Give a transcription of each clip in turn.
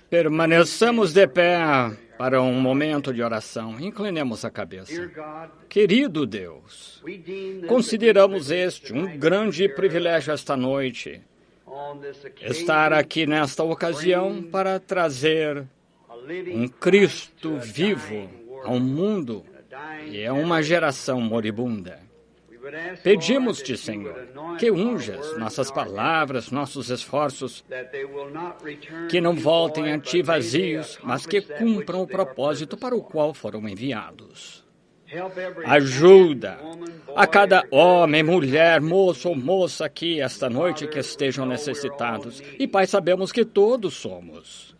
Permaneçamos de pé para um momento de oração. Inclinemos a cabeça. Querido Deus, consideramos este um grande privilégio esta noite, estar aqui nesta ocasião para trazer um Cristo vivo ao mundo e a uma geração moribunda. Pedimos-te, Senhor, que unjas nossas palavras, nossos esforços, que não voltem a ti vazios, mas que cumpram o propósito para o qual foram enviados. Ajuda a cada homem, mulher, moço ou moça aqui esta noite que estejam necessitados. E, Pai, sabemos que todos somos.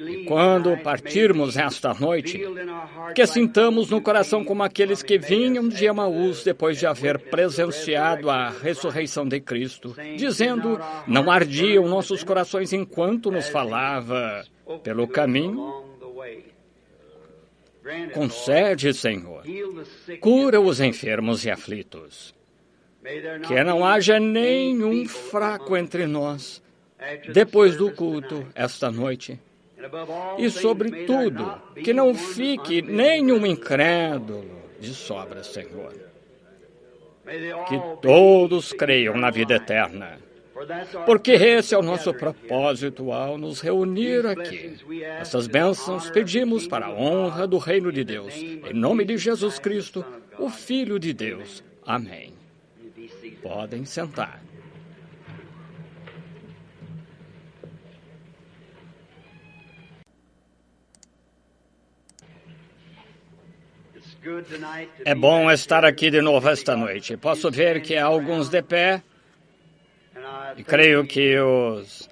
E quando partirmos esta noite, que sintamos no coração como aqueles que vinham de Emaús depois de haver presenciado a ressurreição de Cristo, dizendo, não ardiam nossos corações enquanto nos falava pelo caminho? Concede, Senhor, cura os enfermos e aflitos. Que não haja nenhum fraco entre nós, depois do culto, esta noite. E, sobretudo, que não fique nenhum incrédulo de sobra, Senhor. Que todos creiam na vida eterna, porque esse é o nosso propósito ao nos reunir aqui. Essas bênçãos pedimos para a honra do reino de Deus, em nome de Jesus Cristo, o Filho de Deus. Amém. Podem sentar. É bom estar aqui de novo esta noite. Posso ver que há alguns de pé e creio que os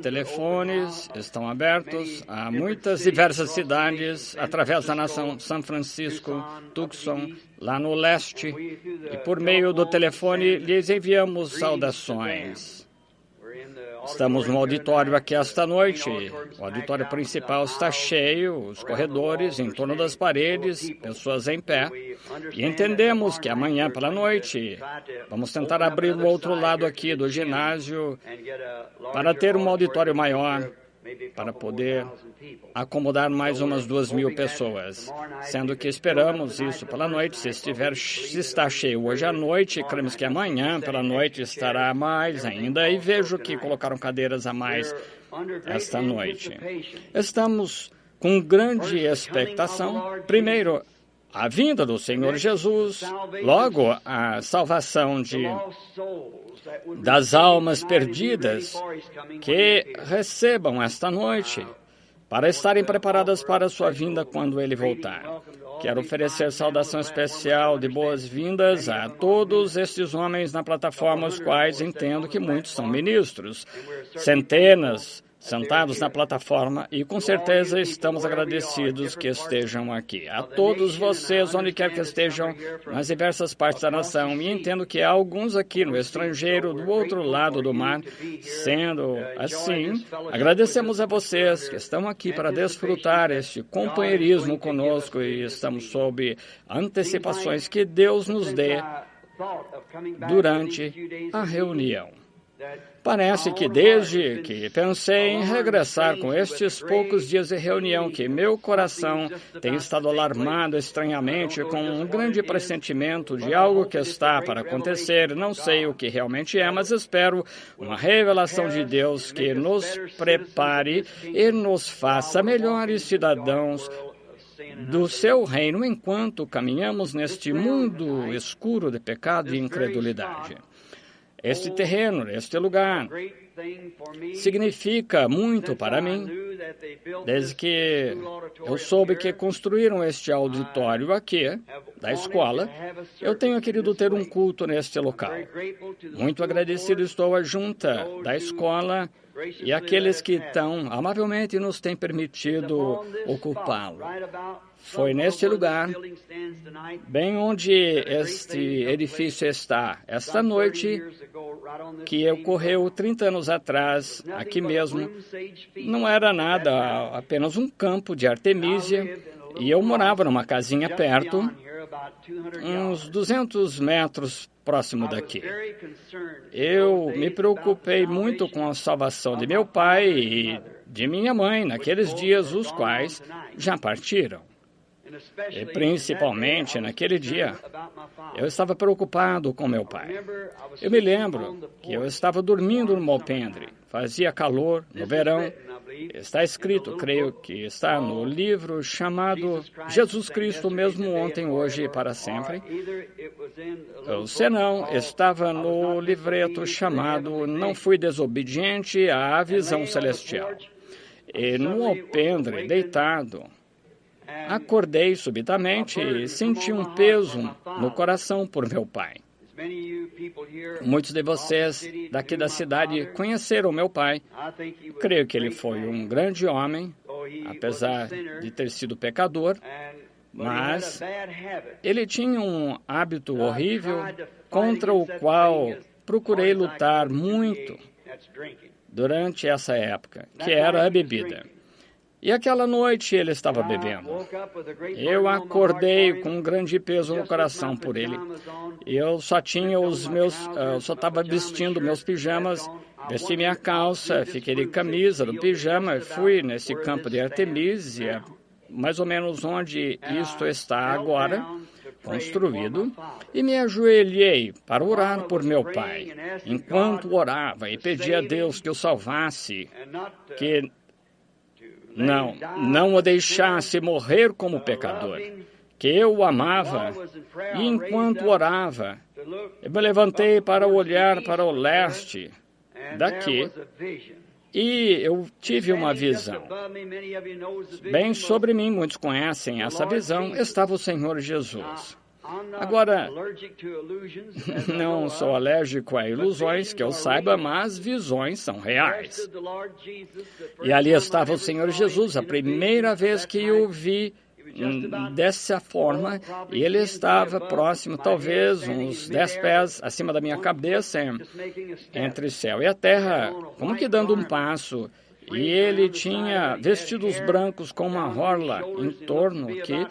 telefones estão abertos a muitas diversas cidades através da nação São Francisco, Tucson, lá no leste. E por meio do telefone lhes enviamos saudações. Estamos no auditório aqui esta noite. O auditório principal está cheio, os corredores em torno das paredes, pessoas em pé. E entendemos que amanhã pela noite vamos tentar abrir o outro lado aqui do ginásio para ter um auditório maior, para poder acomodar mais umas 2.000 pessoas, sendo que esperamos isso pela noite. Se está cheio hoje à noite, cremos que amanhã pela noite estará mais ainda, e vejo que colocaram cadeiras a mais esta noite. Estamos com grande expectação, primeiro, a vinda do Senhor Jesus, logo a salvação das almas perdidas que recebam esta noite para estarem preparadas para a sua vinda quando Ele voltar. Quero oferecer saudação especial de boas-vindas a todos estes homens na plataforma, os quais entendo que muitos são ministros, centenas sentados na plataforma, e com certeza estamos agradecidos que estejam aqui. A todos vocês, onde quer que estejam, nas diversas partes da nação, e entendo que há alguns aqui no estrangeiro, do outro lado do mar. Sendo assim, agradecemos a vocês que estão aqui para desfrutar este companheirismo conosco, e estamos sob antecipações que Deus nos dê durante a reunião. Parece que desde que pensei em regressar com estes poucos dias de reunião, que meu coração tem estado alarmado estranhamente com um grande pressentimento de algo que está para acontecer. Não sei o que realmente é, mas espero uma revelação de Deus que nos prepare e nos faça melhores cidadãos do seu reino enquanto caminhamos neste mundo escuro de pecado e incredulidade. Este terreno, este lugar, significa muito para mim. Desde que eu soube que construíram este auditório aqui, da escola, eu tenho querido ter um culto neste local. Muito agradecido estou à junta da escola e àqueles que tão amavelmente nos têm permitido ocupá-lo. Foi neste lugar, bem onde este edifício está, esta noite, que ocorreu 30 anos atrás, aqui mesmo. Não era nada, apenas um campo de artemísia, e eu morava numa casinha perto, uns 200 metros próximo daqui. Eu me preocupei muito com a salvação de meu pai e de minha mãe naqueles dias, os quais já partiram. E principalmente naquele dia, eu estava preocupado com meu pai. Eu me lembro que eu estava dormindo no alpendre. Fazia calor no verão. Está escrito, creio que está no livro chamado Jesus Cristo, mesmo ontem, hoje e para sempre. Ou senão, estava no livreto chamado Não Fui Desobediente à Visão Celestial. E no alpendre, deitado, acordei subitamente e senti um peso no coração por meu pai. Muitos de vocês daqui da cidade conheceram meu pai. Creio que ele foi um grande homem, apesar de ter sido pecador, mas ele tinha um hábito horrível contra o qual procurei lutar muito durante essa época, que era a bebida. E aquela noite ele estava bebendo. Eu acordei com um grande peso no coração por ele. Eu só tinha só estava vestindo meus pijamas, vesti minha calça, fiquei de camisa do pijama, fui nesse campo de Artemisia, mais ou menos onde isto está agora, construído, e me ajoelhei para orar por meu pai. Enquanto orava e pedia a Deus que o salvasse, que não o deixasse morrer como pecador, que eu o amava. E enquanto orava, eu me levantei para olhar para o leste daqui e eu tive uma visão. Bem sobre mim, muitos conhecem essa visão, estava o Senhor Jesus. Agora, não sou alérgico a ilusões, que eu saiba, mas visões são reais. E ali estava o Senhor Jesus, a primeira vez que eu vi dessa forma, e ele estava próximo, talvez uns 10 pés acima da minha cabeça, entre o céu e a terra, como que dando um passo. E ele tinha vestidos brancos com uma orla em torno que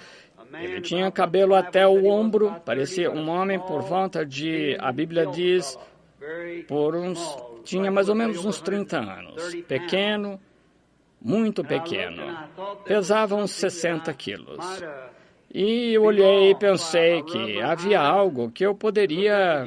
ele tinha cabelo até o ombro, parecia um homem por volta de, a Bíblia diz, tinha mais ou menos uns 30 anos. Pequeno, muito pequeno. Pesava uns 60 quilos. E eu olhei e pensei que havia algo que eu poderia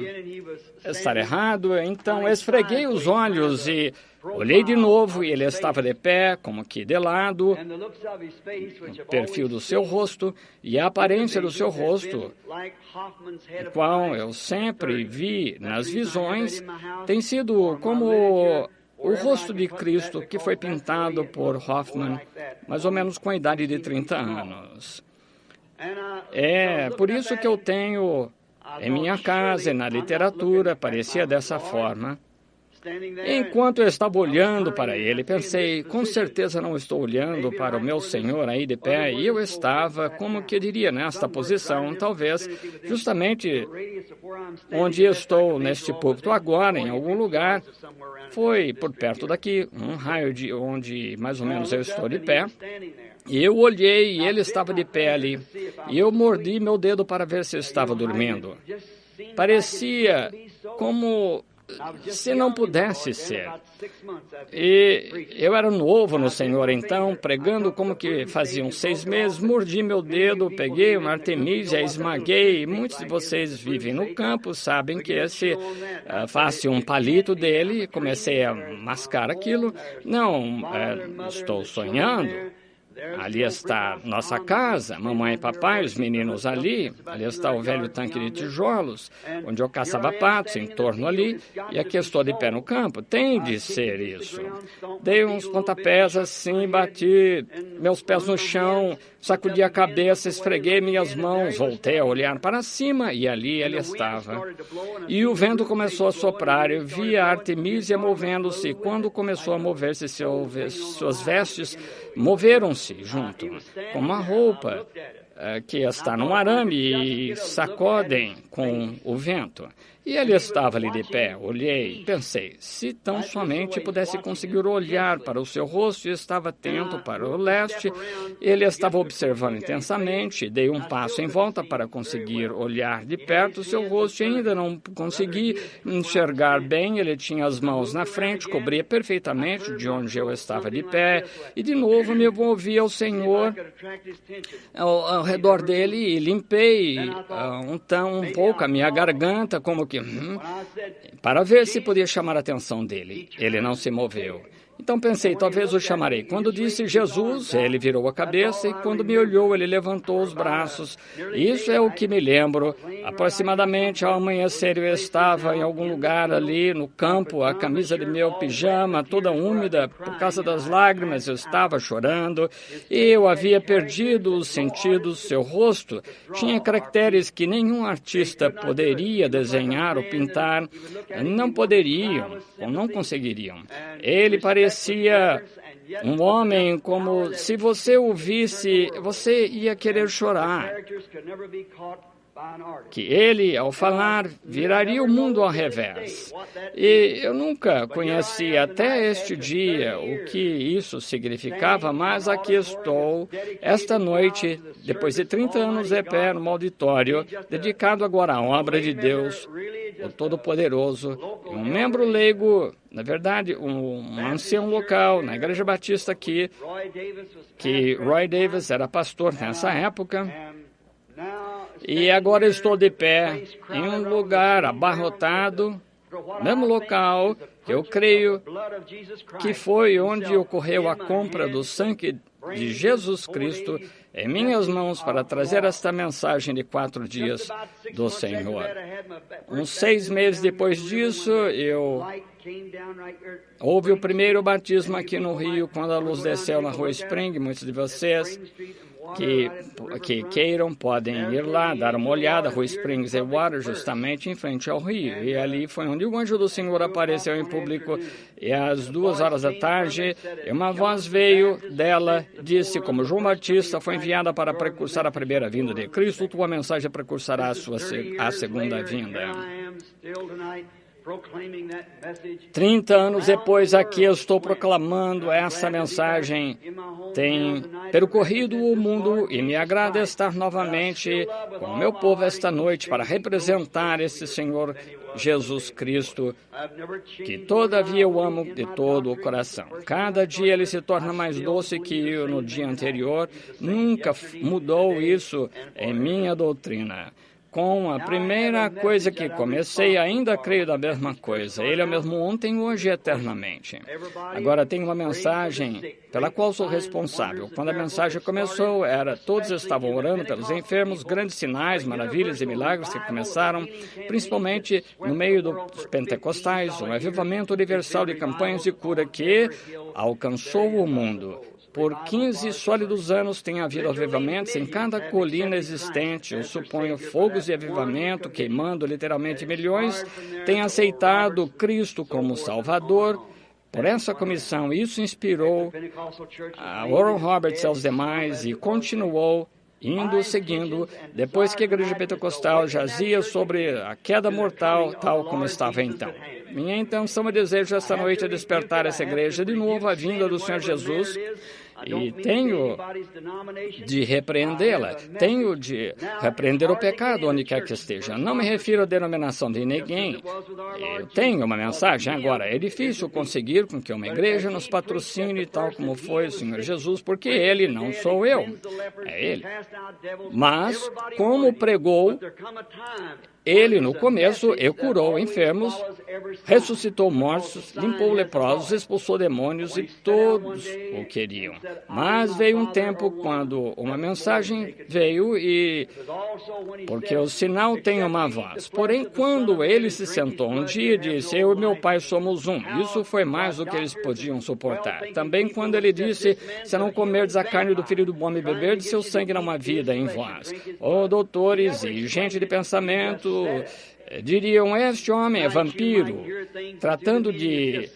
estar errado, então esfreguei os olhos e olhei de novo e ele estava de pé, como que de lado, o perfil do seu rosto e a aparência do seu rosto, o qual eu sempre vi nas visões, tem sido como o rosto de Cristo que foi pintado por Hoffman, mais ou menos com a idade de 30 anos. É por isso que eu tenho em minha casa e na literatura, parecia dessa forma. Enquanto eu estava olhando para ele, pensei, com certeza não estou olhando para o meu Senhor aí de pé, e eu estava, como que eu diria, nesta posição, talvez, justamente onde eu estou neste púlpito agora, em algum lugar, foi por perto daqui, um raio de onde mais ou menos eu estou de pé, e eu olhei e ele estava de pé ali, e eu mordi meu dedo para ver se eu estava dormindo. Parecia como se não pudesse ser. E eu era novo no Senhor, então, pregando como que faziam 6 meses, mordi meu dedo, peguei uma artemisia, esmaguei. Muitos de vocês vivem no campo, sabem que faço um palito dele e comecei a mascar aquilo. Não, estou sonhando. Ali está nossa casa, mamãe e papai, os meninos ali. Ali está o velho tanque de tijolos, onde eu caçava patos, em torno ali. E aqui estou de pé no campo. Tem de ser isso. Dei uns pontapés assim, bati meus pés no chão, sacudi a cabeça, esfreguei minhas mãos, voltei a olhar para cima e ali ele estava. E o vento começou a soprar. Eu vi a Artemisia movendo-se. Quando começou a mover-se, suas vestes moveram-se junto, com uma roupa que está num arame e sacodem com o vento. E ele estava ali de pé. Olhei, pensei, se tão somente pudesse conseguir olhar para o seu rosto, e estava atento para o leste. Ele estava observando intensamente. Dei um passo em volta para conseguir olhar de perto o seu rosto e ainda não consegui enxergar bem. Ele tinha as mãos na frente, cobria perfeitamente de onde eu estava de pé. E de novo me envolvi ao Senhor ao redor dele e limpei um pouco a minha garganta, como que para ver se podia chamar a atenção dele. Ele não se moveu. Então pensei, talvez o chamarei. Quando disse Jesus, ele virou a cabeça e quando me olhou, ele levantou os braços. Isso é o que me lembro. Aproximadamente ao amanhecer, eu estava em algum lugar ali no campo, a camisa de meu pijama toda úmida por causa das lágrimas, eu estava chorando e eu havia perdido os sentidos. Seu rosto tinha caracteres que nenhum artista poderia desenhar ou pintar. Não poderiam ou não conseguiriam. Ele parecia um homem como se você o visse, você ia querer chorar. Que ele, ao falar, viraria o mundo ao revés. E eu nunca conheci até este dia o que isso significava, mas aqui estou, esta noite, depois de 30 anos de pé no auditório, dedicado agora à obra de Deus, o Todo-Poderoso, um membro leigo, na verdade, um ancião local, na Igreja Batista aqui, que Roy Davis era pastor nessa época. E agora estou de pé em um lugar abarrotado, mesmo local, que eu creio que foi onde ocorreu a compra do sangue de Jesus Cristo em minhas mãos para trazer esta mensagem de 4 dias do Senhor. Uns 6 meses depois disso, houve o primeiro batismo aqui no Rio, quando a luz desceu na Rua Spring. Muitos de vocês que queiram podem ir lá, dar uma olhada, Rua Springs e Water, justamente em frente ao rio. E ali foi onde o anjo do Senhor apareceu em público. E às 2 da tarde, uma voz veio dela, disse, como João Batista foi enviada para precursar a primeira vinda de Cristo, tua mensagem precursará a segunda vinda. 30 anos depois, aqui eu estou proclamando essa mensagem. Tem percorrido o mundo e me agrada estar novamente com o meu povo esta noite para representar esse Senhor Jesus Cristo, que todavia eu amo de todo o coração. Cada dia ele se torna mais doce que no dia anterior. Nunca mudou isso em minha doutrina. Com a primeira coisa que comecei, ainda creio da mesma coisa. Ele é o mesmo ontem, hoje e eternamente. Agora, tem uma mensagem pela qual sou responsável. Quando a mensagem começou, todos estavam orando pelos enfermos, grandes sinais, maravilhas e milagres que começaram, principalmente no meio dos pentecostais, um avivamento universal de campanhas de cura que alcançou o mundo. Por 15 sólidos anos tem havido avivamentos em cada colina existente. Eu suponho fogos de avivamento queimando literalmente milhões têm aceitado Cristo como Salvador. Por essa comissão, isso inspirou a Oral Roberts e aos demais e continuou seguindo, depois que a Igreja Pentecostal jazia sobre a queda mortal, tal como estava então. Minha intenção e desejo esta noite é despertar essa igreja de novo à vinda do Senhor Jesus. E tenho de repreendê-la, tenho de repreender o pecado onde quer que esteja. Não me refiro à denominação de ninguém. Eu tenho uma mensagem agora. É difícil conseguir com que uma igreja nos patrocine tal como foi o Senhor Jesus, porque Ele não sou eu, é Ele. Mas, como pregou, Ele, no começo, curou enfermos, ressuscitou mortos, limpou leprosos, expulsou demônios e todos o queriam. Mas veio um tempo quando uma mensagem veio porque o sinal tem uma voz. Porém, quando ele se sentou um dia e disse, eu e meu pai somos um, isso foi mais do que eles podiam suportar. Também quando ele disse, se não comerdes a carne do filho do homem e beberdes, seu sangue não há vida em vós. Doutores e gente de pensamento isso, diriam, este homem é vampiro, tratando de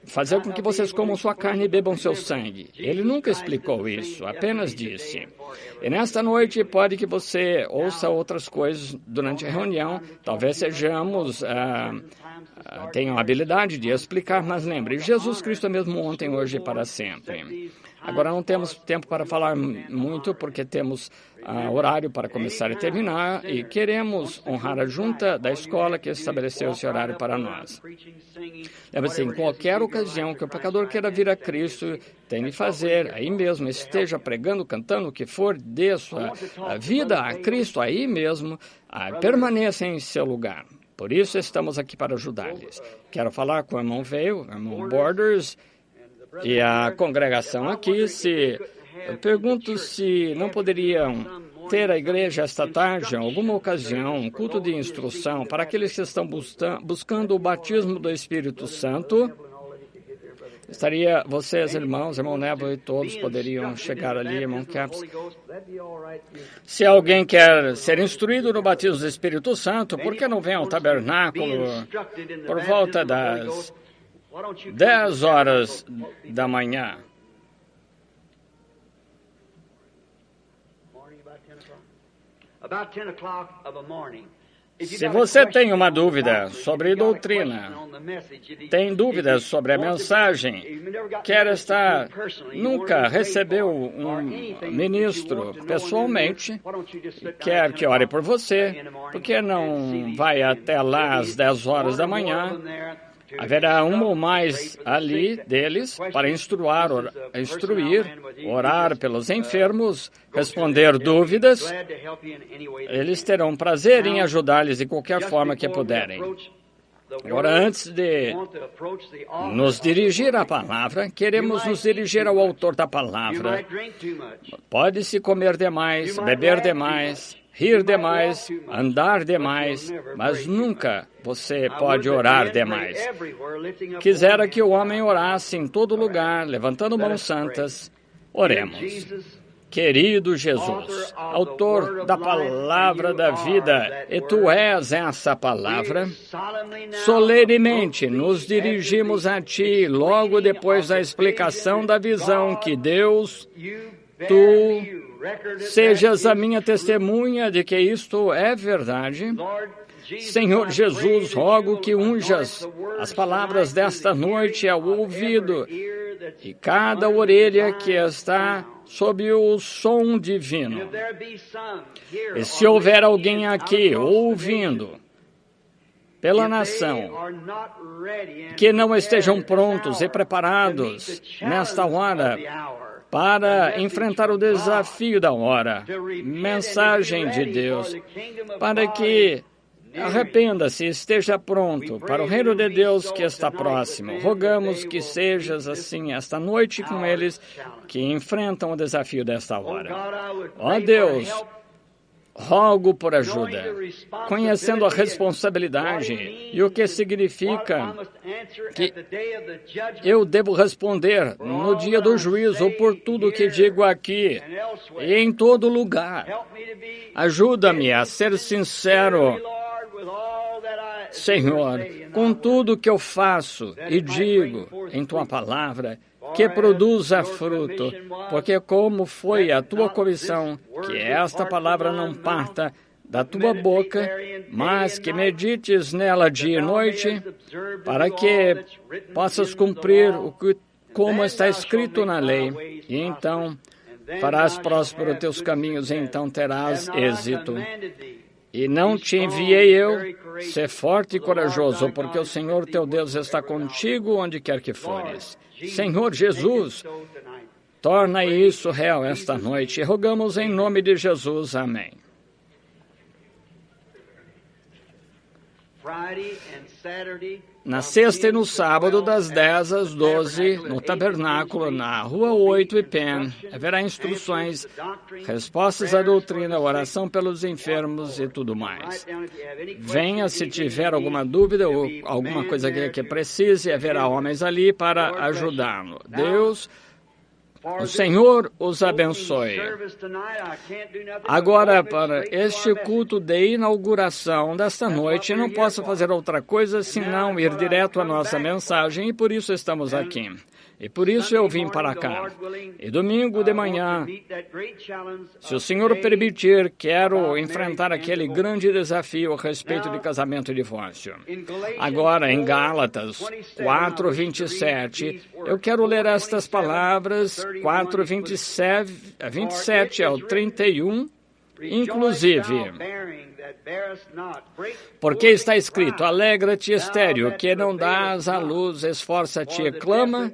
fazer com que vocês comam sua carne e bebam seu sangue. Ele nunca explicou isso, apenas disse. E nesta noite pode que você ouça outras coisas durante a reunião, talvez sejamos... tenham a habilidade de explicar, mas lembre, Jesus Cristo é mesmo ontem, hoje e para sempre. Agora não temos tempo para falar muito, porque temos horário para começar e terminar, e queremos honrar a junta da escola que estabeleceu esse horário para nós. Lembre-se, em qualquer ocasião que o pecador queira vir a Cristo, tem de fazer aí mesmo, esteja pregando, cantando, o que for, dê sua vida a Cristo aí mesmo, permaneça em seu lugar. Por isso estamos aqui para ajudar-lhes. Quero falar com o irmão Veio, o irmão Borders e a congregação aqui. Eu pergunto se não poderiam ter a igreja esta tarde, em alguma ocasião, um culto de instrução para aqueles que estão buscando o batismo do Espírito Santo. Estaria vocês, irmãos, irmão Neville e todos poderiam chegar ali, irmão Caps. Se alguém quer ser instruído no batismo do Espírito Santo, por que não vem ao tabernáculo por volta das 10 horas da manhã? Se você tem uma dúvida sobre doutrina, tem dúvidas sobre a mensagem, nunca recebeu um ministro pessoalmente, quer que ore por você, por que não vai até lá às 10 horas da manhã? Haverá um ou mais ali deles para instruir, orar pelos enfermos, responder dúvidas. Eles terão prazer em ajudar-lhes de qualquer forma que puderem. Agora, antes de nos dirigir à palavra, queremos nos dirigir ao autor da palavra. Pode-se comer demais, beber demais, rir demais, andar demais, mas nunca você pode orar demais. Quisera que o homem orasse em todo lugar, levantando mãos santas. Oremos. Querido Jesus, autor da palavra da vida, e Tu és essa palavra, solenemente nos dirigimos a Ti logo depois da explicação da visão que Deus, Tu sejas a minha testemunha de que isto é verdade. Senhor Jesus, rogo que unjas as palavras desta noite ao ouvido e cada orelha que está sob o som divino. E se houver alguém aqui ouvindo pela nação que não estejam prontos e preparados nesta hora para enfrentar o desafio da hora, mensagem de Deus, para que arrependa-se e esteja pronto para o reino de Deus que está próximo. Rogamos que sejas assim esta noite com eles que enfrentam o desafio desta hora. Ó Deus, rogo por ajuda, conhecendo a responsabilidade e o que significa que eu devo responder no dia do juízo por tudo que digo aqui e em todo lugar. Ajuda-me a ser sincero, Senhor, com tudo que eu faço e digo em Tua palavra, que produza fruto, porque como foi a Tua comissão, que esta palavra não parta da Tua boca, mas que medites nela dia e noite, para que possas cumprir como está escrito na lei, e então farás próspero teus caminhos, e então terás êxito. E não te enviei eu, ser forte e corajoso, porque o Senhor teu Deus está contigo onde quer que fores. Senhor Jesus, torna isso real esta noite, e rogamos em nome de Jesus. Amém. Na sexta e no sábado, das 10 às 12, no tabernáculo, na Rua 8 e Penn, haverá instruções, respostas à doutrina, oração pelos enfermos e tudo mais. Venha se tiver alguma dúvida ou alguma coisa que precise, haverá homens ali para ajudá-lo. Deus O Senhor os abençoe. Agora, para este culto de inauguração desta noite, não posso fazer outra coisa senão ir direto à nossa mensagem, e por isso estamos aqui. E por isso eu vim para cá. E domingo de manhã, se o Senhor permitir, quero enfrentar aquele grande desafio a respeito de casamento e divórcio. Agora, em Gálatas 4:27, eu quero ler estas palavras, 4:27 ao 31, inclusive. Porque está escrito: alegra-te, estéril, que não dás à luz, esforça-te e clama,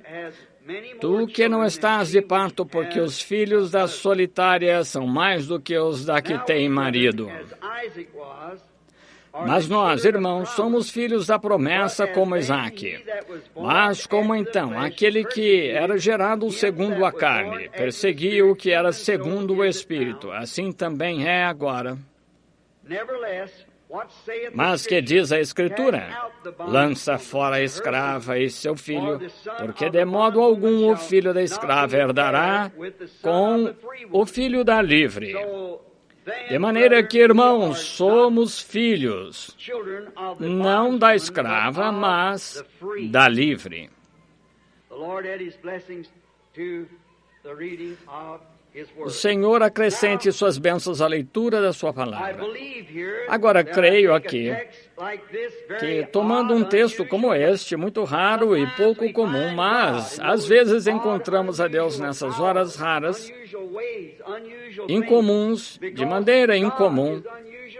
tu que não estás de parto, porque os filhos da solitária são mais do que os da que tem marido. Mas nós, irmãos, somos filhos da promessa como Isaque. Mas como então aquele que era gerado segundo a carne perseguia o que era segundo o Espírito, assim também é agora. Mas que diz a Escritura? Lança fora a escrava e seu filho, porque de modo algum o filho da escrava herdará com o filho da livre. De maneira que, irmãos, somos filhos, não da escrava, mas da livre. O Senhor acrescente suas bênçãos à leitura da sua palavra. Agora, creio aqui que, tomando um texto como este, muito raro e pouco comum, mas às vezes encontramos a Deus nessas horas raras, incomuns, de maneira incomum,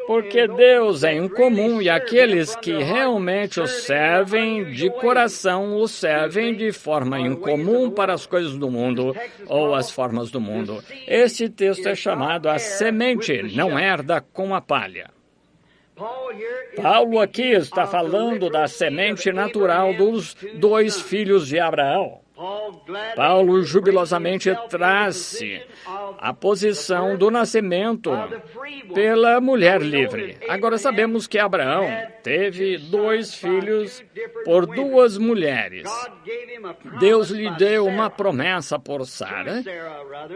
porque Deus é incomum e aqueles que realmente o servem de coração o servem de forma incomum para as coisas do mundo ou as formas do mundo. Este texto é chamado a semente, não herda com a palha. Paulo aqui está falando da semente natural dos dois filhos de Abraão. Paulo jubilosamente traz-se a posição do nascimento pela mulher livre. Agora sabemos que Abraão teve dois filhos por duas mulheres. Deus lhe deu uma promessa por Sara,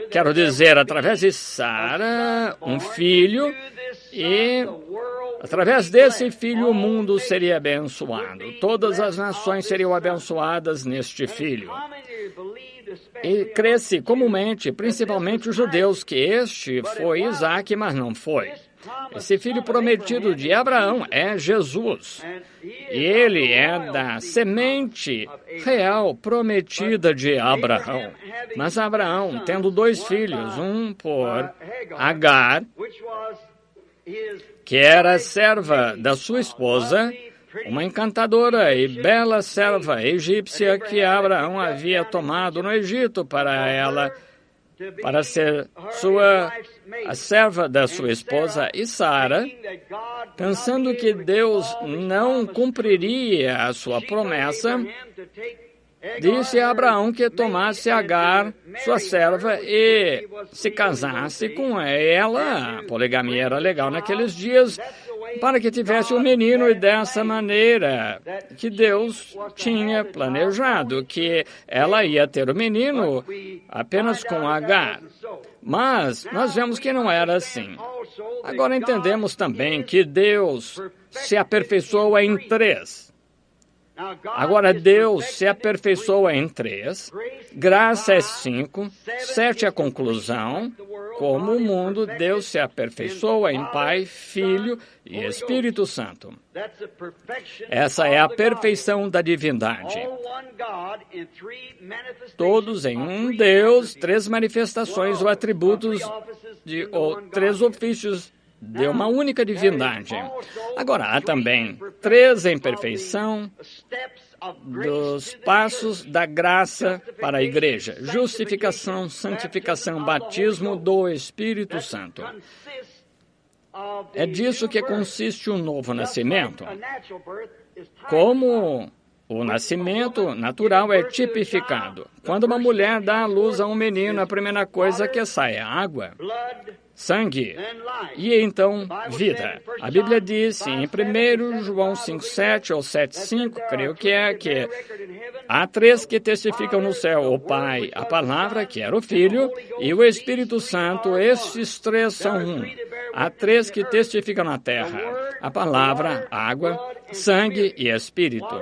quero dizer, através de Sara, um filho, e através desse filho o mundo seria abençoado. Todas as nações seriam abençoadas neste filho. E cresce comumente, principalmente os judeus, que este foi Isaque, mas não foi. Esse filho prometido de Abraão é Jesus. E ele é da semente real prometida de Abraão. Mas Abraão, tendo dois filhos, um por Agar, que era serva da sua esposa, uma encantadora e bela serva egípcia que Abraão havia tomado no Egito para ser a serva da sua esposa, e Sara, pensando que Deus não cumpriria a sua promessa, disse a Abraão que tomasse Agar, sua serva, e se casasse com ela. A poligamia era legal naqueles dias, para que tivesse um menino, e dessa maneira que Deus tinha planejado, que ela ia ter o menino apenas com Agar. Mas nós vemos que não era assim. Agora entendemos também que Deus se aperfeiçoa em três. Agora, Deus se aperfeiçoa em três, graça é 5, 7 é a conclusão. Como o mundo, Deus se aperfeiçoa em Pai, Filho e Espírito Santo. Essa é a perfeição da divindade. Todos em um Deus, 3 manifestações ou atributos ou 3 ofícios de uma única divindade. Agora, há também 3 em perfeição dos passos da graça para a igreja: justificação, santificação, batismo do Espírito Santo. É disso que consiste o novo nascimento. Como O nascimento natural é tipificado. Quando uma mulher dá à luz a um menino, a primeira coisa que sai é água, sangue e então vida. A Bíblia diz em 1 João 5,7 ou 7,5, creio que há 3 que testificam no céu: o Pai, a Palavra, que era o Filho, e o Espírito Santo. Estes 3 são um. Há 3 que testificam na terra: a Palavra, água, sangue e Espírito.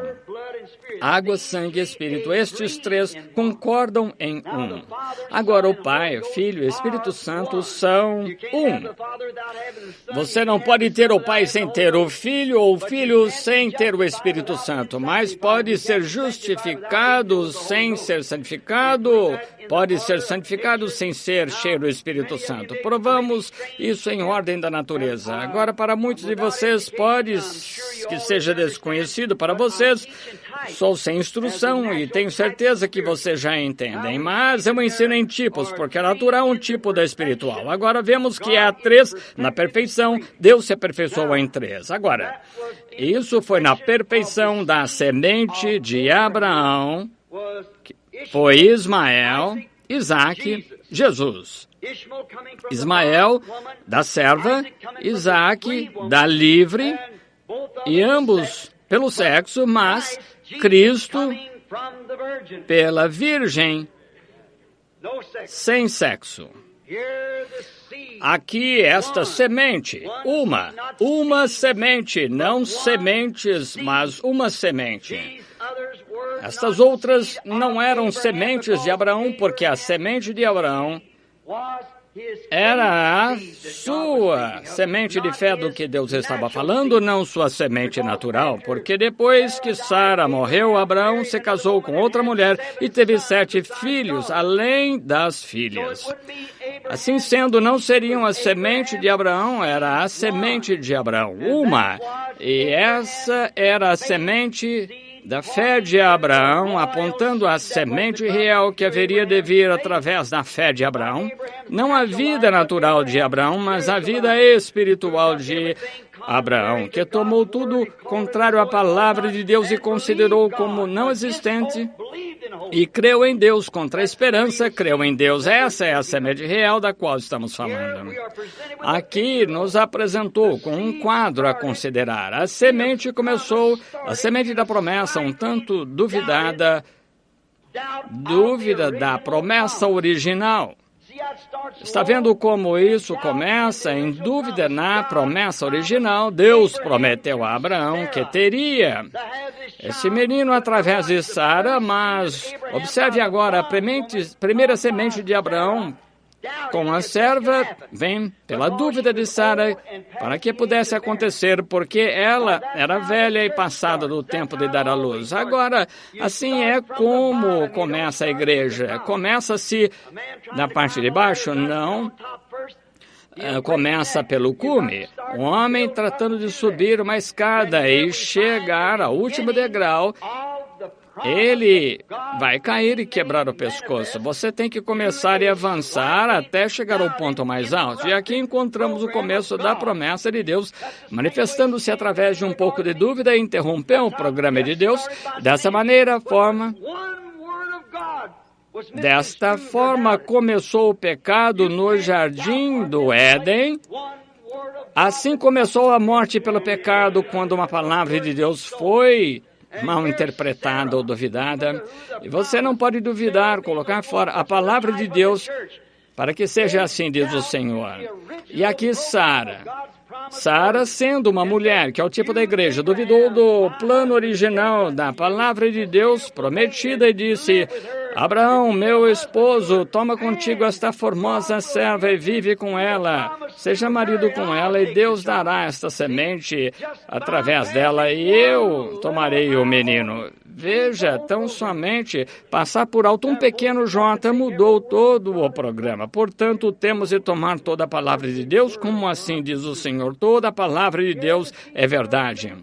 Água, sangue e Espírito. Estes 3 concordam em um. Agora, o Pai, o Filho e o Espírito Santo são um. Você não pode ter o Pai sem ter o Filho, ou o Filho sem ter o Espírito Santo, mas pode ser justificado sem ser santificado, pode ser santificado sem ser cheio do Espírito Santo. Provamos isso em ordem da natureza. Agora, para muitos de vocês, pode que seja desconhecido para vocês, sou sem instrução e tenho certeza que vocês já entendem, mas eu ensino em tipos, porque a natural é um tipo da espiritual. Agora vemos que há 3 na perfeição, Deus se aperfeiçoou em 3. Agora, isso foi na perfeição da semente de Abraão, foi Ismael, Isaque, Jesus. Ismael da serva, Isaque da livre, e ambos pelo sexo, mas Cristo pela virgem, sem sexo. Aqui esta semente, uma semente, não sementes, mas uma semente. Estas outras não eram sementes de Abraão, porque a semente de Abraão era a sua semente de fé do que Deus estava falando, não sua semente natural, porque depois que Sara morreu, Abraão se casou com outra mulher e teve 7 filhos, além das filhas. Assim sendo, não seriam a semente de Abraão, era a semente de Abraão, uma. E essa era a semente da fé de Abraão, apontando à semente real que haveria de vir através da fé de Abraão. Não a vida natural de Abraão, mas a vida espiritual de Abraão, que tomou tudo contrário à palavra de Deus e considerou como não existente e creu em Deus contra a esperança, creu em Deus. Essa é a semente real da qual estamos falando. Aqui nos apresentou com um quadro a considerar. A semente da promessa, um tanto dúvida da promessa original. Está vendo como isso começa em dúvida na promessa original? Deus prometeu a Abraão que teria esse menino através de Sara, mas observe agora, a primeira semente de Abraão com a serva vem pela dúvida de Sara para que pudesse acontecer, porque ela era velha e passada do tempo de dar à luz. Agora, assim é como começa a igreja. Começa-se na parte de baixo? Não. Começa pelo cume. Um homem tratando de subir uma escada e chegar ao último degrau, ele vai cair e quebrar o pescoço. Você tem que começar e avançar até chegar ao ponto mais alto. E aqui encontramos o começo da promessa de Deus, manifestando-se através de um pouco de dúvida e interrompeu o programa de Deus. Desta forma começou o pecado no jardim do Éden. Assim começou a morte pelo pecado, quando uma palavra de Deus foi mal interpretada ou duvidada. E você não pode duvidar, colocar fora a palavra de Deus, para que seja assim, diz o Senhor. E aqui Sara, sendo uma mulher, que é o tipo da igreja, duvidou do plano original da palavra de Deus prometida e disse: Abraão, meu esposo, toma contigo esta formosa serva e vive com ela. Seja marido com ela e Deus dará esta semente através dela e eu tomarei o menino. Veja, tão somente passar por alto um pequeno J mudou todo o programa. Portanto, temos de tomar toda a palavra de Deus, como assim diz o Senhor. Toda a palavra de Deus é verdade.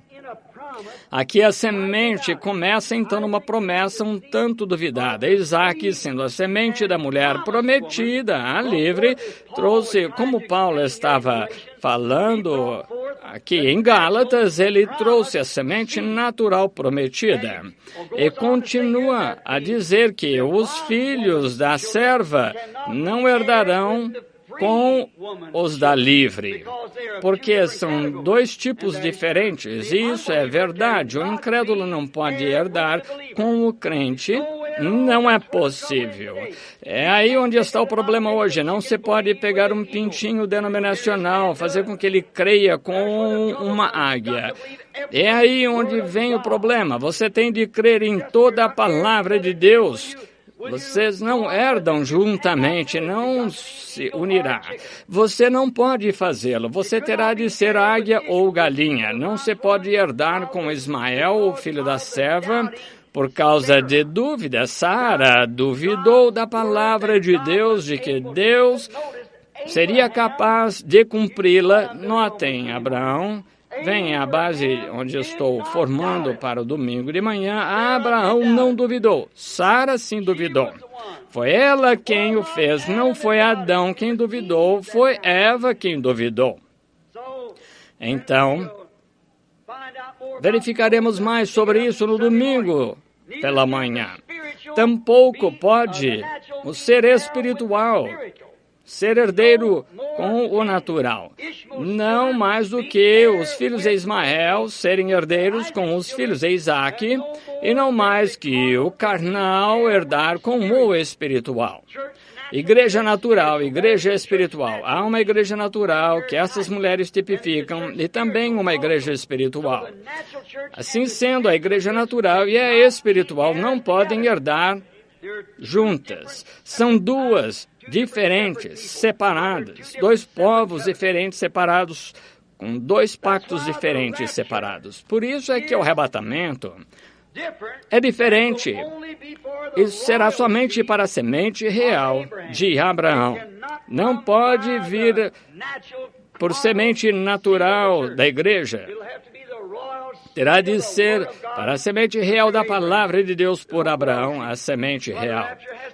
Aqui a semente começa então numa promessa um tanto duvidada. Isaque, sendo a semente da mulher prometida, a livre, trouxe, como Paulo estava falando aqui em Gálatas, ele trouxe a semente natural prometida e continua a dizer que os filhos da serva não herdarão com os da livre, porque são dois tipos diferentes, e isso é verdade. O incrédulo não pode herdar com o crente, não é possível. É aí onde está o problema hoje. Não se pode pegar um pintinho denominacional, fazer com que ele creia com uma águia. É aí onde vem o problema. Você tem de crer em toda a palavra de Deus. Vocês não herdam juntamente, não se unirá. Você não pode fazê-lo. Você terá de ser águia ou galinha. Não se pode herdar com Ismael, o filho da serva, por causa de dúvida. Sara duvidou da palavra de Deus, de que Deus seria capaz de cumpri-la. Notem, Abraão. Vem a base onde estou formando para o domingo de manhã. Abraão não duvidou. Sara sim duvidou. Foi ela quem o fez. Não foi Adão quem duvidou. Foi Eva quem duvidou. Então, verificaremos mais sobre isso no domingo pela manhã. Tampouco pode o ser espiritual ser herdeiro com o natural. Não mais do que os filhos de Ismael serem herdeiros com os filhos de Isaac, e não mais que o carnal herdar com o espiritual. Igreja natural, igreja espiritual. Há uma igreja natural que essas mulheres tipificam e também uma igreja espiritual. Assim sendo, a igreja natural e a espiritual não podem herdar juntas. São duas diferentes, separadas, dois povos diferentes separados, com dois pactos diferentes separados. Por isso é que o arrebatamento é diferente. Isso será somente para a semente real de Abraão. Não pode vir por semente natural da igreja. Terá de ser para a semente real da palavra de Deus por Abraão, a semente real.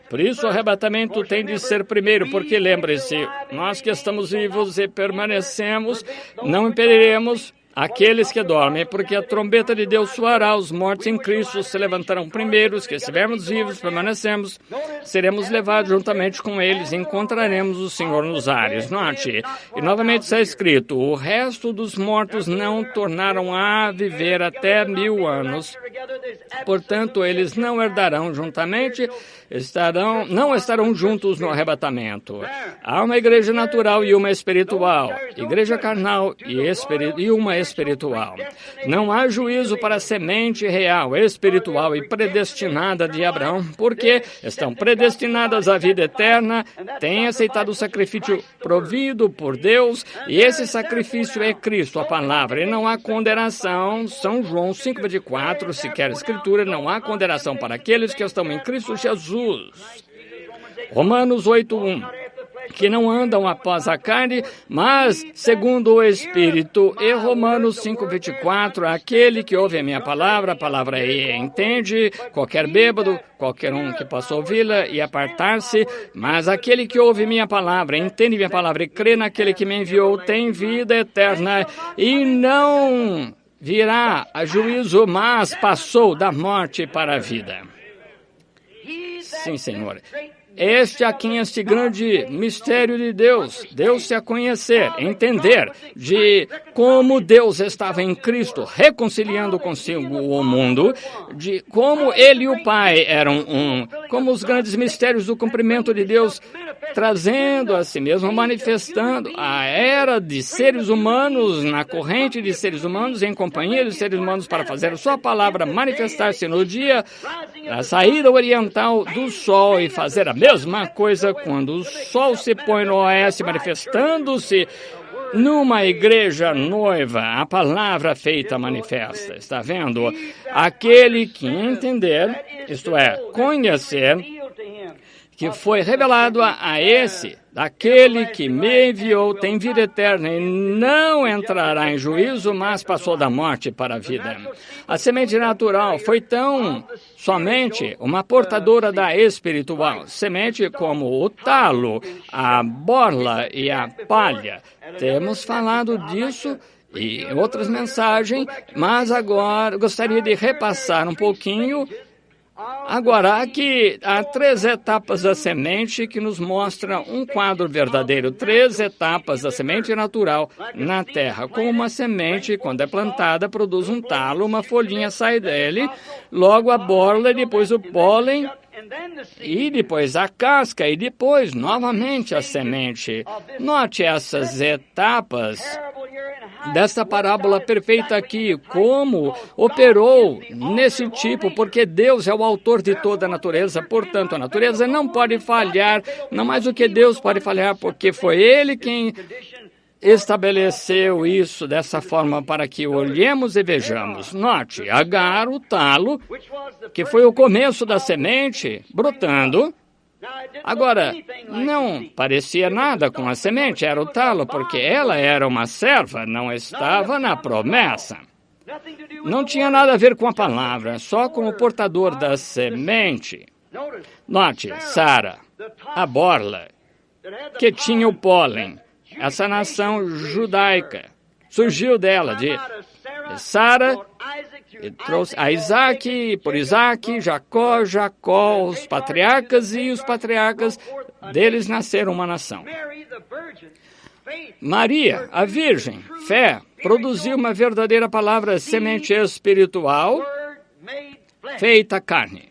Por isso o arrebatamento tem de ser primeiro, porque lembre-se, nós que estamos vivos e permanecemos, não impediremos aqueles que dormem, porque a trombeta de Deus soará, os mortos em Cristo se levantarão primeiro, os que estivermos vivos, permanecemos, seremos levados juntamente com eles e encontraremos o Senhor nos ares. Note, e novamente está escrito, o resto dos mortos não tornaram a viver até 1000 anos, portanto, eles não herdarão juntamente, não estarão juntos no arrebatamento. Há uma igreja natural e uma espiritual, igreja carnal e uma espiritual. Não há juízo para a semente real, espiritual e predestinada de Abraão, porque estão predestinadas à vida eterna, têm aceitado o sacrifício provido por Deus, e esse sacrifício é Cristo, a palavra, e não há condenação. São João 5,24, se quer a escritura, não há condenação para aqueles que estão em Cristo Jesus. Romanos 8:1, que não andam após a carne, mas segundo o Espírito. E Romanos 5:24, aquele que ouve a minha palavra, a palavra é entende, qualquer bêbado, qualquer um que possa ouvi-la e apartar-se, mas aquele que ouve minha palavra, entende minha palavra e crê naquele que me enviou, tem vida eterna e não virá a juízo, mas passou da morte para a vida. Sim, Senhor. Este aqui é este grande mistério de Deus. Deus se a conhecer, entender de como Deus estava em Cristo, reconciliando consigo o mundo, de como Ele e o Pai eram um, como os grandes mistérios do cumprimento de Deus, trazendo a si mesmo, manifestando a era de seres humanos, na corrente de seres humanos, em companhia de seres humanos, para fazer a sua palavra manifestar-se no dia da saída oriental do sol e fazer a mesma coisa quando o sol se põe no oeste, manifestando-se numa igreja noiva, a palavra feita manifesta. Está vendo? Aquele que entender, isto é, conhecer, que foi revelado a esse, daquele que me enviou, tem vida eterna e não entrará em juízo, mas passou da morte para a vida. A semente natural foi tão somente uma portadora da espiritual, semente como o talo, a borla e a palha. Temos falado disso e outras mensagens, mas agora gostaria de repassar um pouquinho. Agora, aqui há 3 etapas da semente que nos mostram um quadro verdadeiro. 3 etapas da semente natural na terra. Como uma semente, quando é plantada, produz um talo, uma folhinha sai dele, logo a borla, depois o pólen, e depois a casca, e depois, novamente, a semente. Note essas etapas dessa parábola perfeita aqui, como operou nesse tipo, porque Deus é o autor de toda a natureza, portanto, a natureza não pode falhar, não mais do que Deus pode falhar, porque foi Ele quem estabeleceu isso dessa forma para que olhemos e vejamos. Note, Agar, o talo, que foi o começo da semente, brotando. Agora, não parecia nada com a semente, era o talo, porque ela era uma serva, não estava na promessa. Não tinha nada a ver com a palavra, só com o portador da semente. Note, Sara, a borla, que tinha o pólen. Essa nação judaica surgiu dela, de Sara, e trouxe a Isaac, por Isaac, Jacó, os patriarcas, e os patriarcas deles nasceram uma nação. Maria, a virgem, fé, produziu uma verdadeira palavra, semente espiritual, feita carne.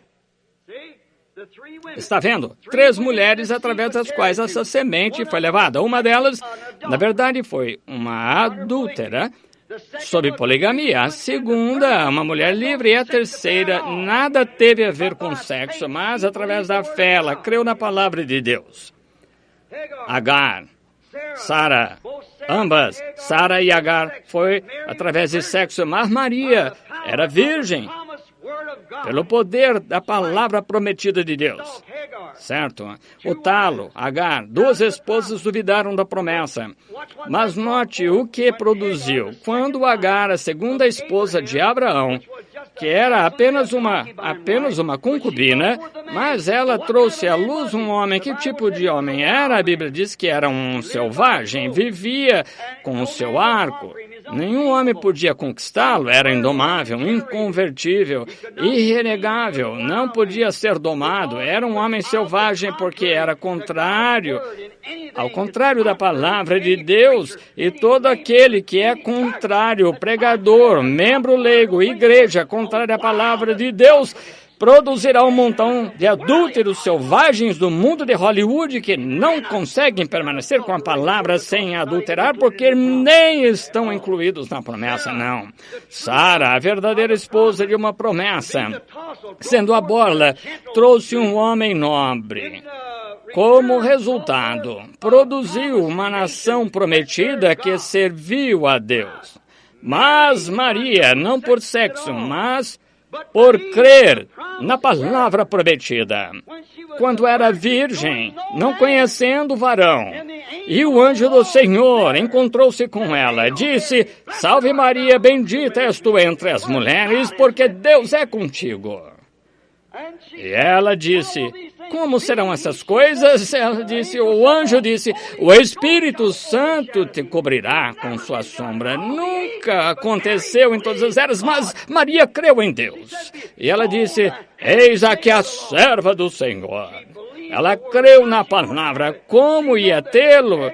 Está vendo? 3 mulheres através das quais essa semente foi levada. Uma delas, na verdade, foi uma adúltera, sob poligamia. A segunda, uma mulher livre. E a terceira, nada teve a ver com sexo, mas através da fé, ela creu na palavra de Deus. Agar, Sara, ambas, Sara e Agar, foi através de sexo, mas Maria era virgem, pelo poder da palavra prometida de Deus. Certo? O talo, Agar, 2 esposas duvidaram da promessa. Mas note o que produziu. Quando Agar, a segunda esposa de Abraão, que era apenas uma concubina, mas ela trouxe à luz um homem. Que tipo de homem era? A Bíblia diz que era um selvagem, vivia com o seu arco. Nenhum homem podia conquistá-lo, era indomável, inconvertível, irrenegável, não podia ser domado, era um homem selvagem porque era contrário, ao contrário da palavra de Deus, e todo aquele que é contrário, pregador, membro leigo, igreja, contrário à palavra de Deus, produzirá um montão de adúlteros selvagens do mundo de Hollywood que não conseguem permanecer com a palavra sem adulterar porque nem estão incluídos na promessa, não. Sara, a verdadeira esposa de uma promessa, sendo a borla, trouxe um homem nobre. Como resultado, produziu uma nação prometida que serviu a Deus. Mas Maria, não por sexo, mas por crer na palavra prometida. Quando era virgem, não conhecendo o varão, e o anjo do Senhor encontrou-se com ela, disse: Salve Maria, bendita és tu entre as mulheres, porque Deus é contigo. E ela disse: como serão essas coisas? Ela disse, o anjo disse, o Espírito Santo te cobrirá com sua sombra. Nunca aconteceu em todas as eras, mas Maria creu em Deus. E ela disse, eis aqui a serva do Senhor. Ela creu na palavra, como ia tê-lo?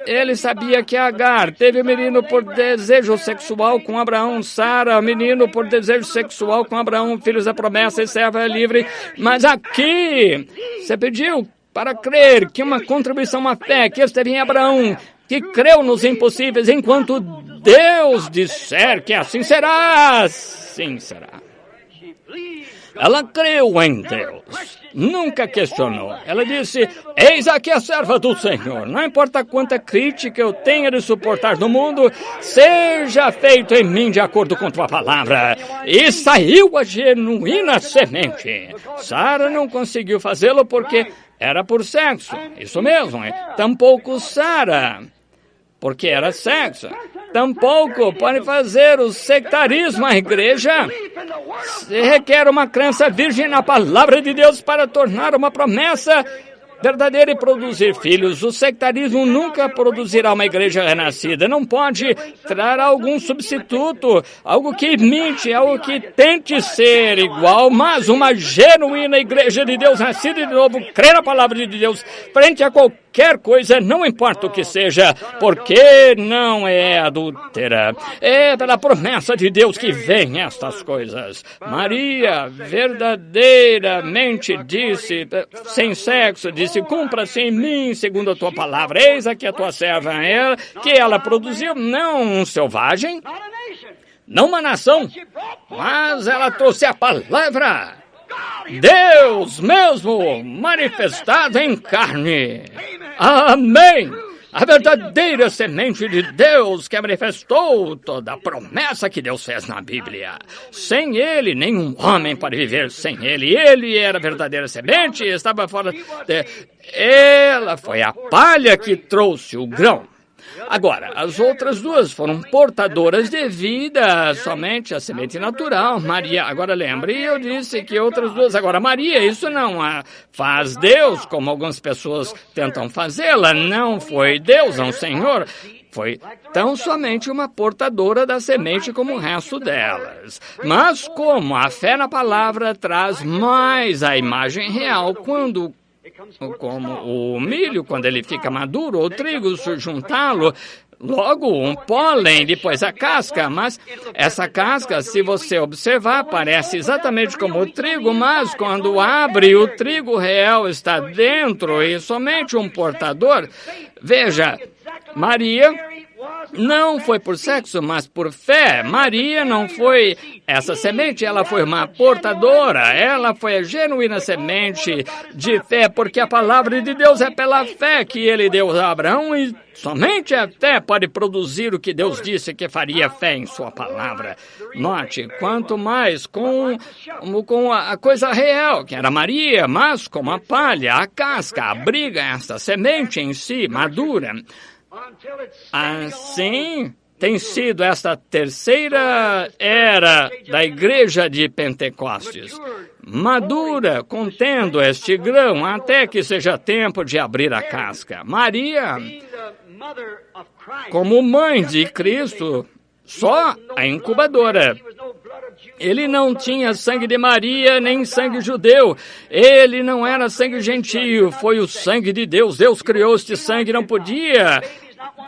Ele sabia que Agar teve o menino por desejo sexual com Abraão, Sara, o menino por desejo sexual com Abraão, filhos da promessa e serva livre. Mas aqui, você pediu para crer que uma contribuição, uma fé que esteve em Abraão, que creu nos impossíveis, enquanto Deus disser que assim será, assim será. Ela creu em Deus, nunca questionou. Ela disse, eis aqui a serva do Senhor. Não importa quanta crítica eu tenha de suportar no mundo, seja feito em mim de acordo com tua palavra. E saiu a genuína semente. Sara não conseguiu fazê-lo porque era por sexo. Isso mesmo, tampouco Sara, porque era sexo. Tampouco pode fazer o sectarismo à igreja. Se requer uma crença virgem na palavra de Deus para tornar uma promessa verdadeira e produzir filhos. O sectarismo nunca produzirá uma igreja renascida. Não pode trazer algum substituto, algo que imite, algo que tente ser igual, mas uma genuína igreja de Deus, nascida de novo, crê na palavra de Deus, frente a qualquer coisa, não importa o que seja, porque não é adúltera. É pela promessa de Deus que vem estas coisas. Maria verdadeiramente disse, sem sexo, disse, cumpra-se em mim segundo a tua palavra. Eis aqui a tua serva, que ela produziu, não um selvagem, não uma nação, mas ela trouxe a palavra. Deus mesmo manifestado em carne. Amém. A verdadeira semente de Deus que manifestou toda a promessa que Deus fez na Bíblia. Sem ele, nenhum homem pode viver sem ele. Ele era a verdadeira semente e estava fora. Ela foi a palha que trouxe o grão. Agora, as outras duas foram portadoras de vida, somente a semente natural. Maria, agora lembre, eu disse que outras duas. Agora, Maria, isso não faz Deus, como algumas pessoas tentam fazê-la. Não foi Deus, não Senhor. Foi tão somente uma portadora da semente como o resto delas. Mas como a fé na palavra traz mais a imagem real, como o milho, quando ele fica maduro, ou o trigo, se juntá-lo, logo um pólen, depois a casca, mas essa casca, se você observar, parece exatamente como o trigo, mas quando abre, o trigo real está dentro e somente um portador. Veja, Maria não foi por sexo, mas por fé. Maria não foi essa semente, ela foi uma portadora. Ela foi a genuína semente de fé, porque a palavra de Deus é pela fé que ele deu a Abraão e somente a fé pode produzir o que Deus disse que faria fé em sua palavra. Note, quanto mais com a coisa real, que era Maria, mas como a palha, a casca, abriga esta semente em si, madura. Assim tem sido esta terceira era da igreja de Pentecostes, madura, contendo este grão, até que seja tempo de abrir a casca. Maria, como mãe de Cristo, só a incubadora. Ele não tinha sangue de Maria, nem sangue judeu. Ele não era sangue gentio, foi o sangue de Deus. Deus criou este sangue, não podia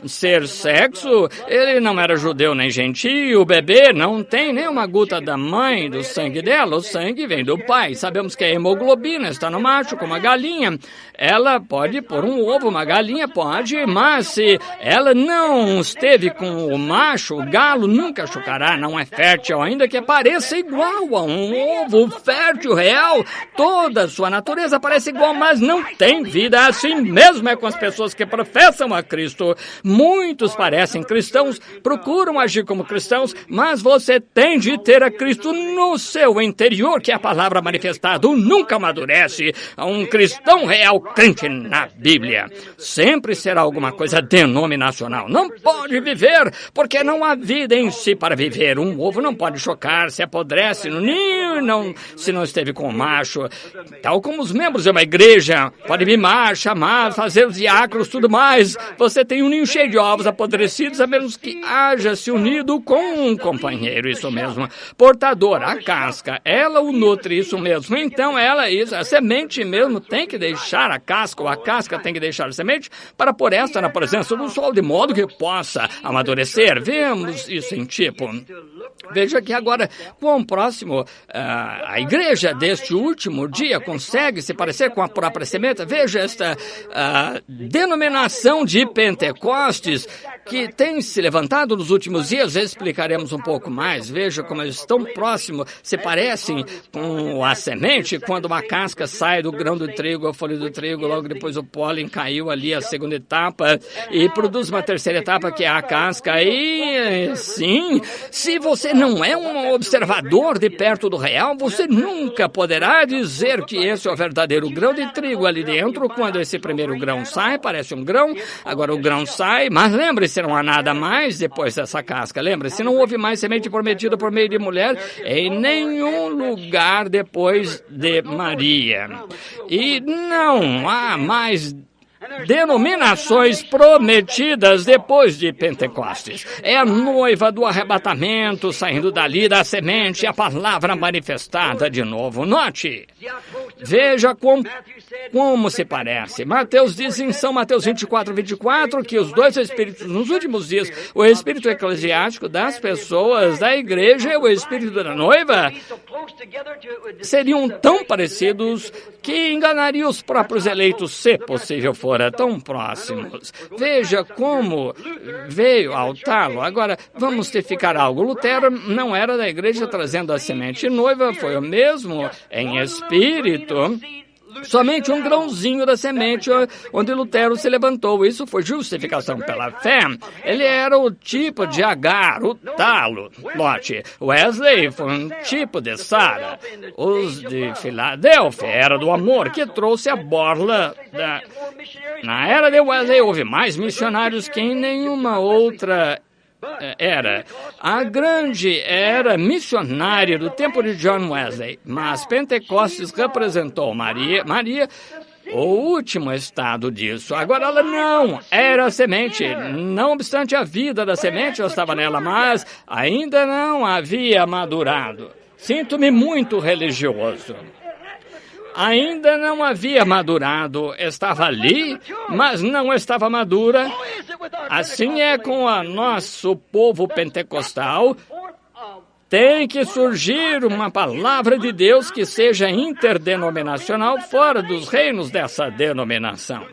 ser sexo. Ele não era judeu nem gentio. O bebê não tem nem uma gota da mãe, do sangue dela. O sangue vem do pai. Sabemos que a hemoglobina está no macho, como a galinha. Ela pode pôr um ovo, uma galinha pode, mas se ela não esteve com o macho, o galo nunca chocará, não é fértil, ainda que pareça igual a um ovo fértil real. Toda a sua natureza parece igual, mas não tem vida. Assim mesmo é com as pessoas que professam a Cristo. Muitos parecem cristãos, procuram agir como cristãos, mas você tem de ter a Cristo no seu interior, que é a palavra manifestada. Nunca amadurece. Um cristão real, crente na Bíblia, sempre será alguma coisa denominacional. Não pode viver, porque não há vida em si para viver. Um ovo não pode chocar, se apodrece no ninho, se não esteve com o macho. Tal como os membros de uma igreja, pode mimar, chamar, fazer os diáconos, tudo mais. Você tem um ninho cheio de ovos apodrecidos, a menos que haja se unido com um companheiro, isso mesmo. Portador, a casca, ela o nutre, isso mesmo. Então a semente mesmo tem que deixar a casca, ou a casca tem que deixar a semente para pôr esta na presença do sol, de modo que possa amadurecer. Vemos isso em tipo. Veja que agora, quão próximo a igreja deste último dia consegue se parecer com a própria semente. Veja esta denominação de Pentecostes que tem se levantado nos últimos dias. Explicaremos um pouco mais. Veja como eles estão próximos, se parecem com a semente. Quando uma casca sai do grão do trigo, a folha do trigo, logo depois o pólen caiu ali, a segunda etapa, e produz uma terceira etapa, que é a casca. E sim, se você não é um observador de perto do real, você nunca poderá dizer que esse é o verdadeiro grão de trigo ali dentro. Quando esse primeiro grão sai, parece um grão, agora o grão sai, mas lembre-se, se não há nada mais depois dessa casca. Lembra-se, não houve mais semente prometida por meio de mulher em nenhum lugar depois de Maria. E não há mais denominações prometidas depois de Pentecostes. É a noiva do arrebatamento saindo dali da semente, a palavra manifestada de novo. Note, veja como se parece. Mateus diz em São Mateus 24, que os dois espíritos nos últimos dias, o espírito eclesiástico das pessoas da igreja e o espírito da noiva, seriam tão parecidos que enganariam os próprios eleitos, se possível fora, tão próximos. Veja como veio ao talo. Agora, vamos testificar algo. Lutero não era da igreja trazendo a semente noiva, foi o mesmo em espírito. Somente um grãozinho da semente onde Lutero se levantou. Isso foi justificação pela fé. Ele era o tipo de Agar, o talo. Note, Wesley foi um tipo de Sara. Os de Filadélfia era do amor, que trouxe a borla da... Na era de Wesley houve mais missionários que em nenhuma outra era. A grande era missionária do tempo de John Wesley, mas Pentecostes representou Maria, o último estado disso. Agora ela não era a semente, não obstante a vida da semente estava nela, mas ainda não havia madurado. Sinto-me muito religioso. Ainda não havia madurado, estava ali, mas não estava madura. Assim é com o nosso povo pentecostal. Tem que surgir uma palavra de Deus que seja interdenominacional fora dos reinos dessa denominação.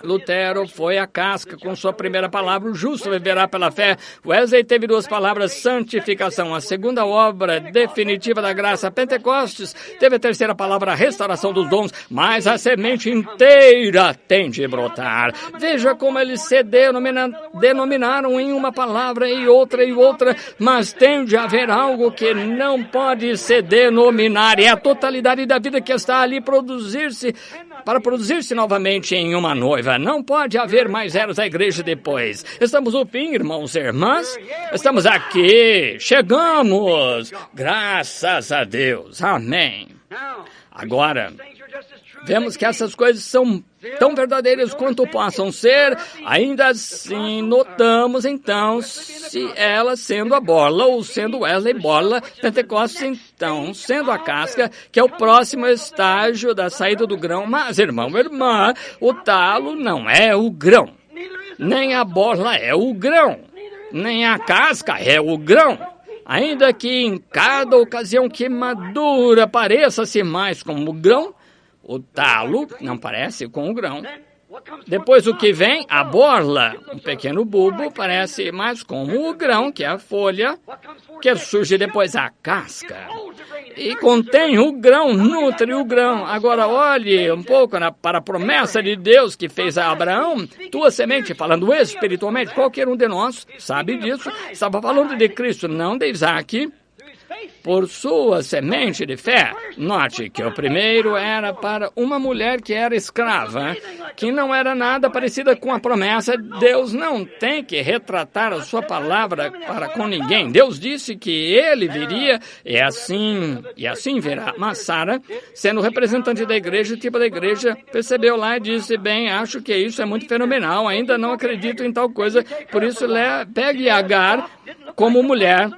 Lutero foi a casca com sua primeira palavra, o justo viverá pela fé. Wesley teve duas palavras, santificação. A segunda obra definitiva da graça, Pentecostes, teve a terceira palavra, restauração dos dons, mas a semente inteira tem de brotar. Veja como eles se denominaram em uma palavra e outra, mas tem de haver algo que não pode se denominar. É a totalidade da vida que está ali para produzir-se novamente em uma noiva. Não pode haver mais eras da igreja depois. Estamos no fim, irmãos e irmãs. Estamos aqui. Chegamos. Graças a Deus. Amém. Agora, vemos que essas coisas são tão verdadeiras quanto possam ser. Ainda assim, notamos, então, se ela sendo a borla ou sendo Wesley borla, Pentecostes, então, sendo a casca, que é o próximo estágio da saída do grão. Mas, irmão, irmã, o talo não é o grão. Nem a borla é o grão. Nem a casca é o grão. Ainda que em cada ocasião que madura pareça-se mais como o grão, o talo não parece com o grão. Depois o que vem, a borla, um pequeno bulbo, parece mais como o grão, que é a folha, que surge depois a casca. E contém o grão, nutre o grão. Agora olhe um pouco para a promessa de Deus que fez a Abraão. Tua semente, falando espiritualmente, qualquer um de nós sabe disso. Estava falando de Cristo, não de Isaac. Por sua semente de fé. Note que o primeiro era para uma mulher que era escrava, que não era nada parecida com a promessa. Deus não tem que retratar a sua palavra para com ninguém. Deus disse que ele viria e assim virá. Mas Sara, sendo representante da igreja, tipo da igreja, percebeu lá e disse, bem, acho que isso é muito fenomenal, ainda não acredito em tal coisa, por isso pegue Agar como mulher.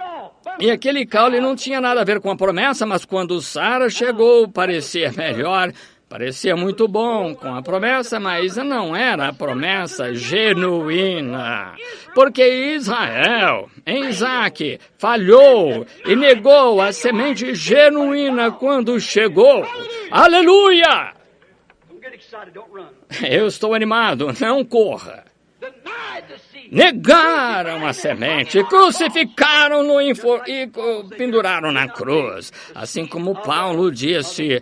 E aquele caule não tinha nada a ver com a promessa, mas quando Sara chegou, parecia melhor, parecia muito bom com a promessa, mas não era a promessa genuína. Porque Israel, em Isaac, falhou e negou a semente genuína quando chegou. Aleluia! Eu estou animado, não corra. Negaram a semente, crucificaram-no e penduraram na cruz. Assim como Paulo disse,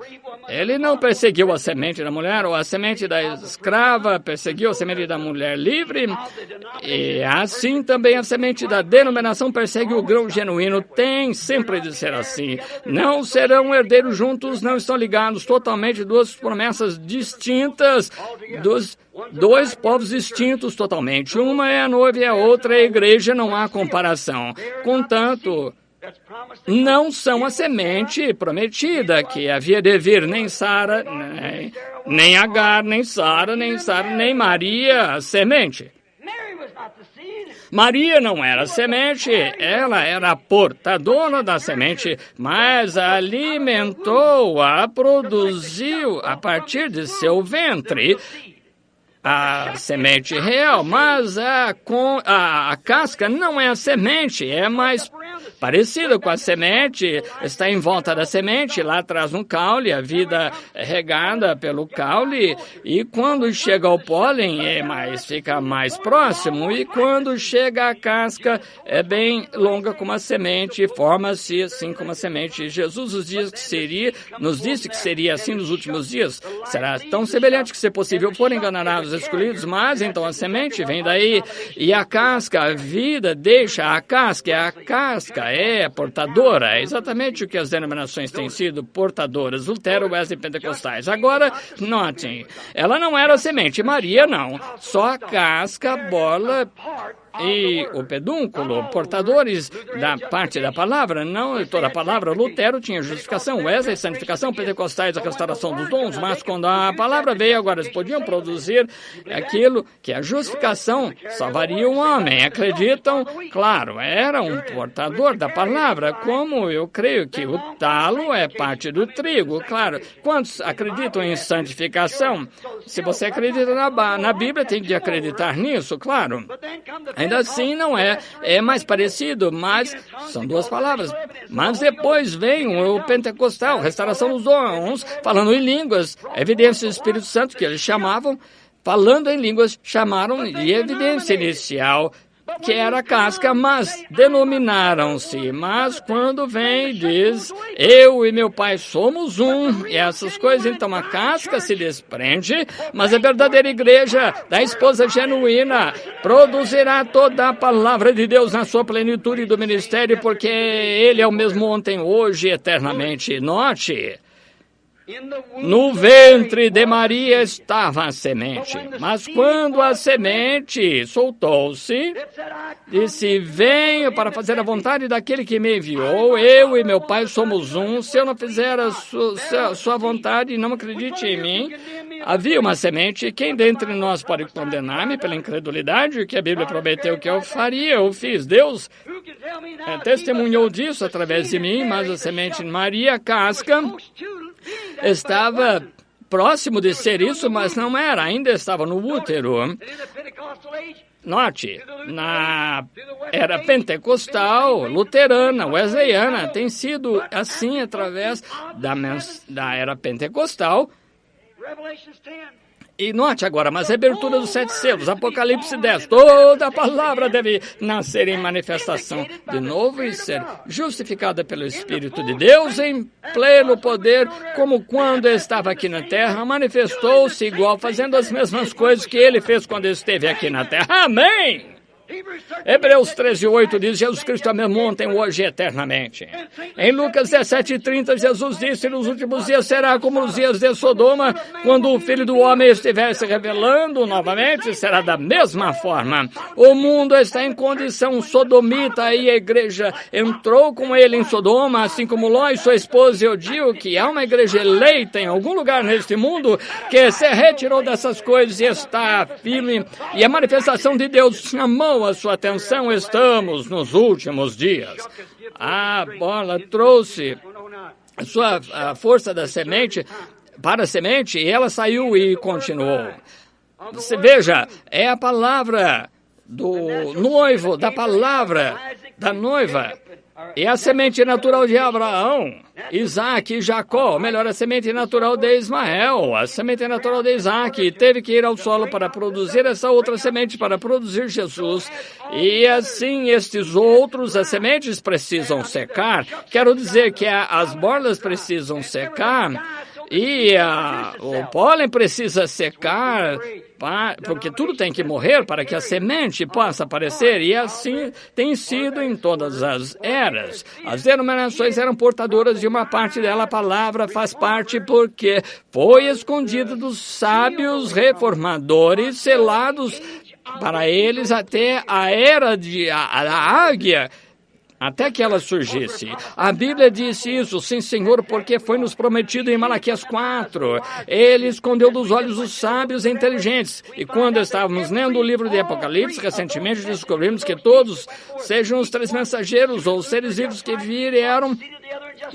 Ele não perseguiu a semente da mulher, ou a semente da escrava perseguiu a semente da mulher livre, e assim também a semente da denominação persegue o grão genuíno. Tem sempre de ser assim. Não serão herdeiros juntos, não estão ligados totalmente, duas promessas distintas, dois povos distintos totalmente. Uma é a noiva e a outra é a igreja, não há comparação. Contanto, não são a semente prometida que havia de vir, nem Sara, nem Agar, nem Sara, nem Maria, a semente. Maria não era semente, ela era portadora da semente, mas a alimentou, a produziu a partir de seu ventre a semente real, mas a casca não é a semente, é mais parecida com a semente, está em volta da semente, lá atrás um caule, a vida é regada pelo caule, e quando chega ao pólen fica mais próximo, e quando chega a casca é bem longa como a semente, forma-se assim como a semente. Jesus nos disse que seria assim nos últimos dias. Será tão semelhante que, se possível, for enganará os escolhidos, mas então a semente vem daí, e a casca, a vida deixa a casca é portadora, é exatamente o que as denominações têm sido, portadoras, Lutero, Wesley, Pentecostais. Agora, notem, ela não era semente, Maria não, só a casca, a bola e o pedúnculo, portadores da parte da palavra, não toda a palavra. Lutero tinha justificação, Wesley, santificação, Pentecostais, a restauração dos dons, mas quando a palavra veio, agora eles podiam produzir aquilo que a justificação salvaria o homem. Acreditam? Claro, era um portador da palavra, como eu creio que o talo é parte do trigo. Claro, quantos acreditam em santificação? Se você acredita na Bíblia, tem que acreditar nisso, claro. Ainda assim não é mais parecido, mas são duas palavras. Mas depois vem o pentecostal, restauração dos dons, falando em línguas, evidência do Espírito Santo, que eles chamavam, falando em línguas, chamaram de evidência inicial, que era a casca, mas denominaram-se. Mas quando vem, diz, eu e meu pai somos um, e essas coisas, então a casca se desprende, mas a verdadeira igreja da esposa genuína produzirá toda a palavra de Deus na sua plenitude do ministério, porque ele é o mesmo ontem, hoje e eternamente. Note, no ventre de Maria estava a semente, mas quando a semente soltou-se, disse, venho para fazer a vontade daquele que me enviou, eu e meu pai somos um, se eu não fizer a sua vontade, não acredite em mim. Havia uma semente, quem dentre nós pode condenar-me pela incredulidade, que a Bíblia prometeu que eu faria, eu fiz. Deus testemunhou disso através de mim, mas a semente de Maria, a casca, estava próximo de ser isso, mas não era, ainda estava no útero. Note, na era pentecostal, luterana, wesleyana, tem sido assim através da era pentecostal. E note agora, mas a abertura dos 7 selos, Apocalipse 10, toda a palavra deve nascer em manifestação de novo e ser justificada pelo Espírito de Deus em pleno poder, como quando estava aqui na terra, manifestou-se igual, fazendo as mesmas coisas que ele fez quando esteve aqui na terra. Amém! Hebreus 13:8 diz, Jesus Cristo é mesmo ontem, hoje e eternamente. Em Lucas 17:30, Jesus disse, nos últimos dias será como os dias de Sodoma, quando o Filho do Homem estiver se revelando novamente, será da mesma forma. O mundo está em condição sodomita e a igreja entrou com ele em Sodoma, assim como Ló e sua esposa. Eu digo que há uma igreja eleita em algum lugar neste mundo que se retirou dessas coisas e está firme, e a manifestação de Deus chamou a sua atenção. Estamos nos últimos dias. A bola trouxe a força da semente para a semente e ela saiu e continuou. Você veja, é a palavra do noivo, da palavra da noiva. E a semente natural de Abraão, Isaac e Jacó, ou melhor, a semente natural de Ismael, a semente natural de Isaac, teve que ir ao solo para produzir essa outra semente, para produzir Jesus. E assim, estes outros, as sementes precisam secar. Quero dizer que as borlas precisam secar. E o pólen precisa secar, porque tudo tem que morrer para que a semente possa aparecer. E assim tem sido em todas as eras. As denominações eram portadoras de uma parte dela. A palavra faz parte porque foi escondida dos sábios reformadores, selados para eles até a era da águia, até que ela surgisse. A Bíblia disse isso, sim, Senhor, porque foi nos prometido em Malaquias 4. Ele escondeu dos olhos os sábios e inteligentes. E quando estávamos lendo o livro de Apocalipse, recentemente descobrimos que todos, sejam os 3 mensageiros ou os seres vivos que vieram,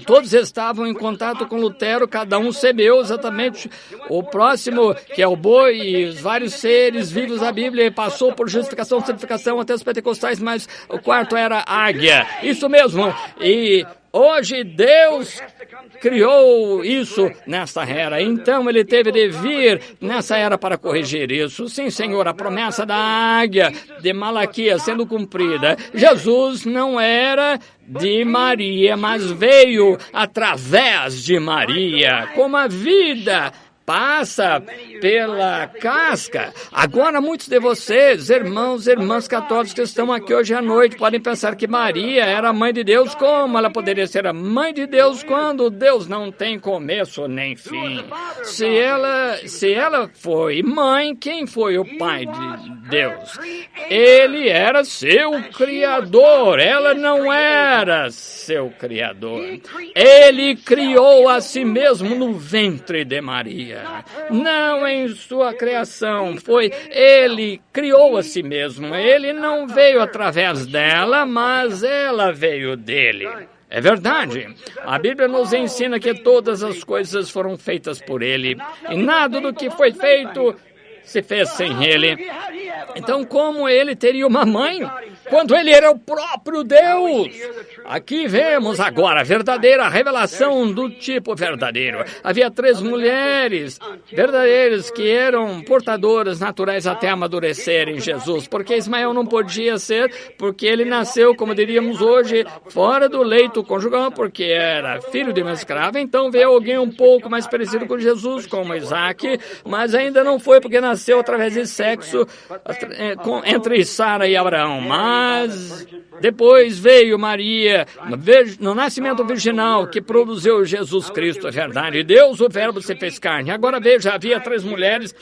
todos estavam em contato com Lutero, cada um semeou exatamente o próximo, que é o boi, e os vários seres vivos da Bíblia, passou por justificação, santificação até os pentecostais, mas o quarto era a águia. Isso mesmo. E hoje Deus criou isso nesta era, então ele teve de vir nessa era para corrigir isso. Sim, Senhor, a promessa da águia de Malaquias sendo cumprida. Jesus não era de Maria, mas veio através de Maria, como a vida passa pela casca. Agora, muitos de vocês, irmãos e irmãs católicos que estão aqui hoje à noite, podem pensar que Maria era a mãe de Deus. Como ela poderia ser a mãe de Deus quando Deus não tem começo nem fim? Se ela foi mãe, quem foi o pai de Deus? Ele era seu criador, ela não era seu criador. Ele criou a si mesmo no ventre de Maria. Não em sua criação, foi ele criou a si mesmo. Ele não veio através dela, mas ela veio dele. É verdade. A Bíblia nos ensina que todas as coisas foram feitas por ele, e nada do que foi feito se fez sem ele. Então, como ele teria uma mãe quando ele era o próprio Deus? Aqui vemos agora a verdadeira revelação do tipo verdadeiro. Havia 3 mulheres verdadeiras que eram portadoras naturais até amadurecerem Jesus, porque Ismael não podia ser, porque ele nasceu, como diríamos hoje, fora do leito conjugal, porque era filho de uma escrava. Então veio alguém um pouco mais parecido com Jesus, como Isaac, mas ainda não foi porque nasceu através de sexo entre Sara e Abraão. Mas depois veio Maria, no nascimento virginal, que produziu Jesus Cristo, é verdade. Deus, o Verbo, se fez carne. Agora veja, havia 3 mulheres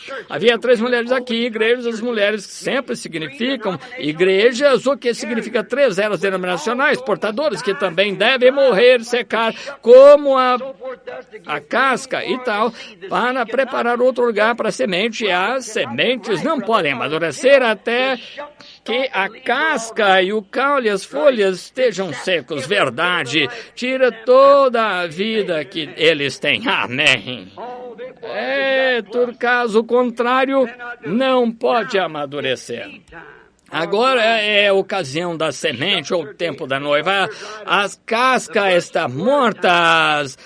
aqui, igrejas, as mulheres sempre significam igrejas, o que significa 3 eras denominacionais, portadores, que também devem morrer, secar, como a casca e tal, para preparar outro lugar para a semente. As sementes não podem amadurecer até que a casca e o caule e as folhas estejam secos. Verdade. Tira toda a vida que eles têm. Amém. Caso contrário, não pode amadurecer. Agora é a ocasião da semente ou o tempo da noiva. As cascas estão mortas.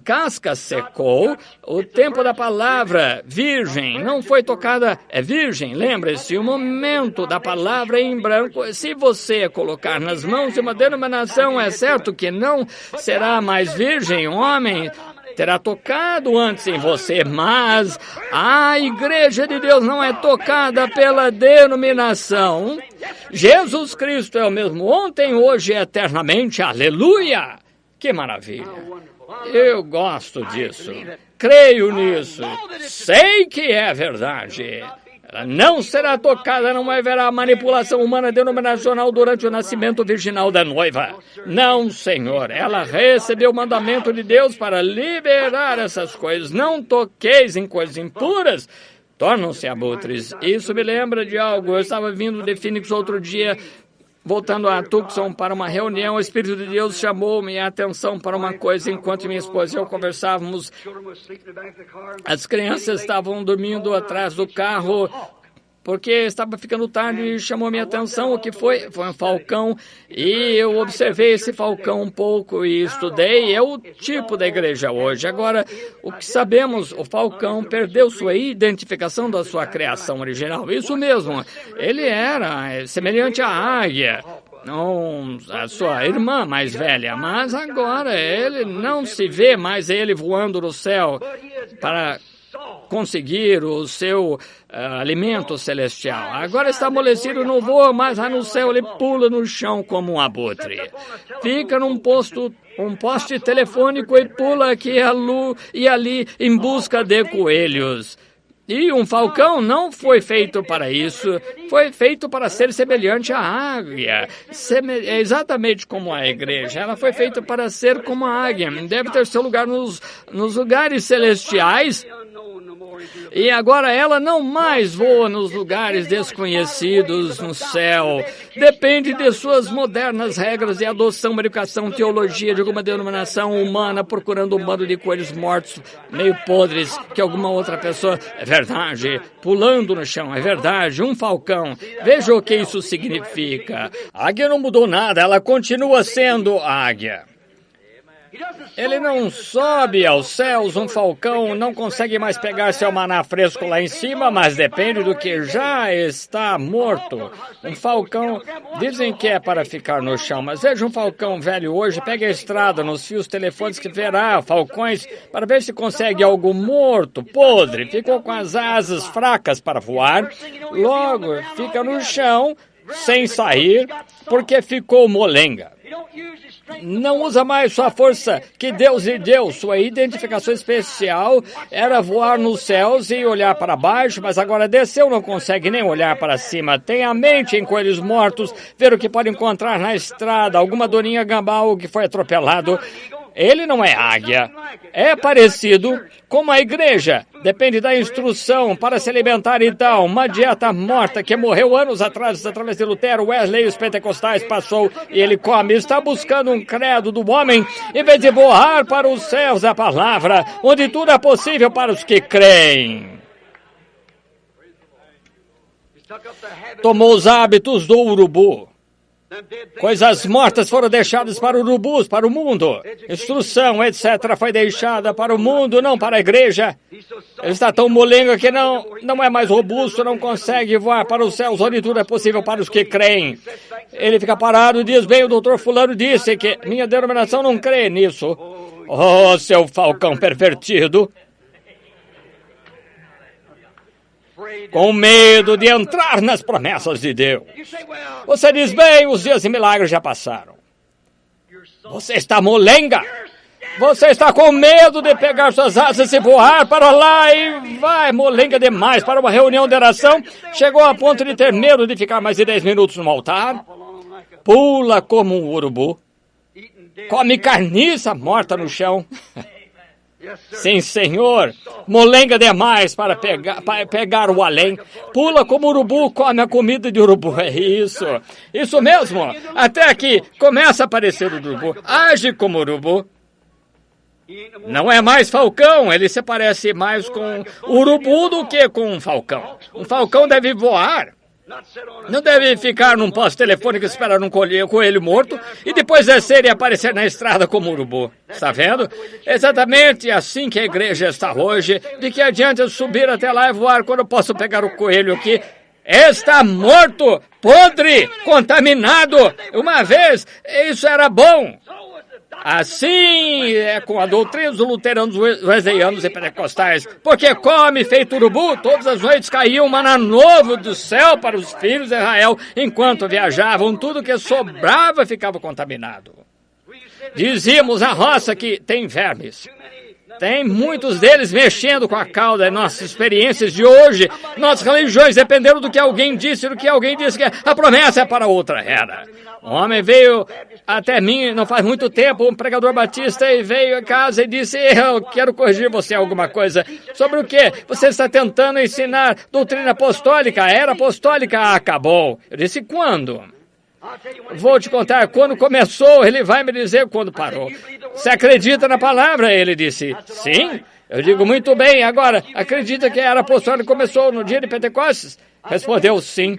Casca secou, o tempo da palavra virgem não foi tocada, é virgem, lembre-se, o momento da palavra em branco. Se você colocar nas mãos de uma denominação, é certo que não será mais virgem, um homem terá tocado antes em você, mas a igreja de Deus não é tocada pela denominação. Jesus Cristo é o mesmo ontem, hoje e eternamente, aleluia! Que maravilha! Eu gosto disso, creio nisso, sei que é verdade. Ela não será tocada, não haverá manipulação humana denominacional durante o nascimento virginal da noiva. Não, Senhor, ela recebeu o mandamento de Deus para liberar essas coisas. Não toqueis em coisas impuras, tornam-se abutres. Isso me lembra de algo. Eu estava vindo de Phoenix outro dia, voltando a Tucson para uma reunião. O Espírito de Deus chamou minha atenção para uma coisa. Enquanto minha esposa e eu conversávamos, as crianças estavam dormindo atrás do carro, porque estava ficando tarde, e chamou minha atenção. O que foi? Foi um falcão, e eu observei esse falcão um pouco e estudei. É o tipo da igreja hoje. Agora, o que sabemos, o falcão perdeu sua identificação da sua criação original. Isso mesmo, ele era semelhante à águia, não a sua irmã mais velha, mas agora ele não se vê mais ele voando no céu. para conseguir o seu alimento celestial. Agora está amolecido, não voa mais lá no céu, ele pula no chão como um abutre. Fica num poste telefônico e pula aqui e ali em busca de coelhos. E um falcão não foi feito para isso, foi feito para ser semelhante à águia. É exatamente como a igreja, ela foi feita para ser como a águia. Deve ter seu lugar nos lugares celestiais. E agora ela não mais voa nos lugares desconhecidos no céu. Depende de suas modernas regras de adoção, educação, teologia de alguma denominação humana, procurando um bando de coelhos mortos, meio podres, que alguma outra pessoa... É verdade, pulando no chão, é verdade, um falcão. Veja o que isso significa. A águia não mudou nada, ela continua sendo águia. Ele não sobe aos céus, um falcão não consegue mais pegar seu maná fresco lá em cima, mas depende do que já está morto. Um falcão, dizem que é para ficar no chão, mas veja um falcão velho hoje, pega a estrada nos fios telefônicos que verá falcões para ver se consegue algo morto, podre, ficou com as asas fracas para voar, logo fica no chão, sem sair, porque ficou molenga. Não usa mais sua força que Deus lhe deu. Sua identificação especial era voar nos céus e olhar para baixo, mas agora desceu, não consegue nem olhar para cima. Tem a mente em coelhos mortos, ver o que pode encontrar na estrada, alguma doninha gambal que foi atropelado. Ele não é águia. É parecido com a igreja. Depende da instrução para se alimentar, então. Uma dieta morta que morreu anos atrás, através de Lutero, Wesley e os pentecostais passou e ele come. Está buscando um credo do homem em vez de voar para os céus da palavra, onde tudo é possível para os que creem. Tomou os hábitos do urubu. Coisas mortas foram deixadas para urubus, para o mundo. Instrução, etc., foi deixada para o mundo, não para a igreja. Ele está tão molenga que não é mais robusto, não consegue voar para os céus, onde tudo é possível para os que creem. Ele fica parado e diz, bem, o doutor fulano disse que minha denominação não crê nisso. Oh, seu falcão pervertido. Com medo de entrar nas promessas de Deus. Você diz, bem, os dias de milagres já passaram. Você está molenga. Você está com medo de pegar suas asas e voar para lá e vai molenga demais para uma reunião de oração. Chegou a ponto de ter medo de ficar mais de 10 minutos no altar. Pula como um urubu. Come carniça morta no chão. Sim, senhor. Molenga demais para pegar o além. Pula como urubu, come a comida de urubu. É isso. Isso mesmo. Até aqui começa a parecer urubu. Age como urubu. Não é mais falcão. Ele se parece mais com urubu do que com um falcão. Um falcão deve voar. Não deve ficar num poste telefônico esperando um coelho morto e depois descer e aparecer na estrada como urubu. Está vendo? Exatamente assim que a igreja está hoje. De que adianta eu subir até lá e voar quando eu posso pegar o coelho aqui? Está morto, podre, contaminado. Uma vez, isso era bom. Assim é com a doutrina dos luteranos, wesleyanos e pentecostais, porque come feito urubu, todas as noites caía um maná novo do céu para os filhos de Israel, enquanto viajavam, tudo que sobrava ficava contaminado. Dizíamos a roça que tem vermes. Tem muitos deles mexendo com a cauda. Nossas experiências de hoje, nossas religiões dependeram do que alguém disse, que a promessa é para outra era. Um homem veio até mim, não faz muito tempo, um pregador batista, e veio a casa e disse, eu quero corrigir você alguma coisa. Sobre o quê? Você está tentando ensinar doutrina apostólica, a era apostólica acabou. Eu disse, quando? Vou te contar, quando começou, ele vai me dizer quando parou. Você acredita na palavra? Ele disse, sim. Eu digo, muito bem, agora, acredita que a era apostólica começou no dia de Pentecostes? Respondeu, sim.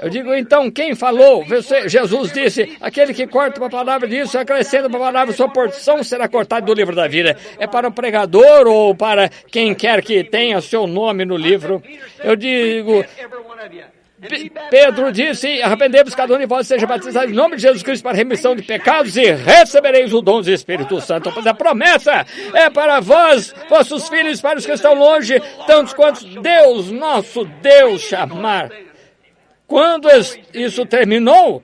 Eu digo, então, quem falou? Jesus disse, aquele que corta uma palavra disso, acrescenta uma palavra, sua porção será cortada do livro da vida. É para o pregador ou para quem quer que tenha seu nome no livro? Eu digo, Pedro disse, arrependei-vos, cada um de vós seja batizado em nome de Jesus Cristo para a remissão de pecados e recebereis o dom do Espírito Santo. Pois a promessa é para vós, vossos filhos, para os que estão longe, tantos quantos Deus, nosso Deus, chamar. Quando isso terminou?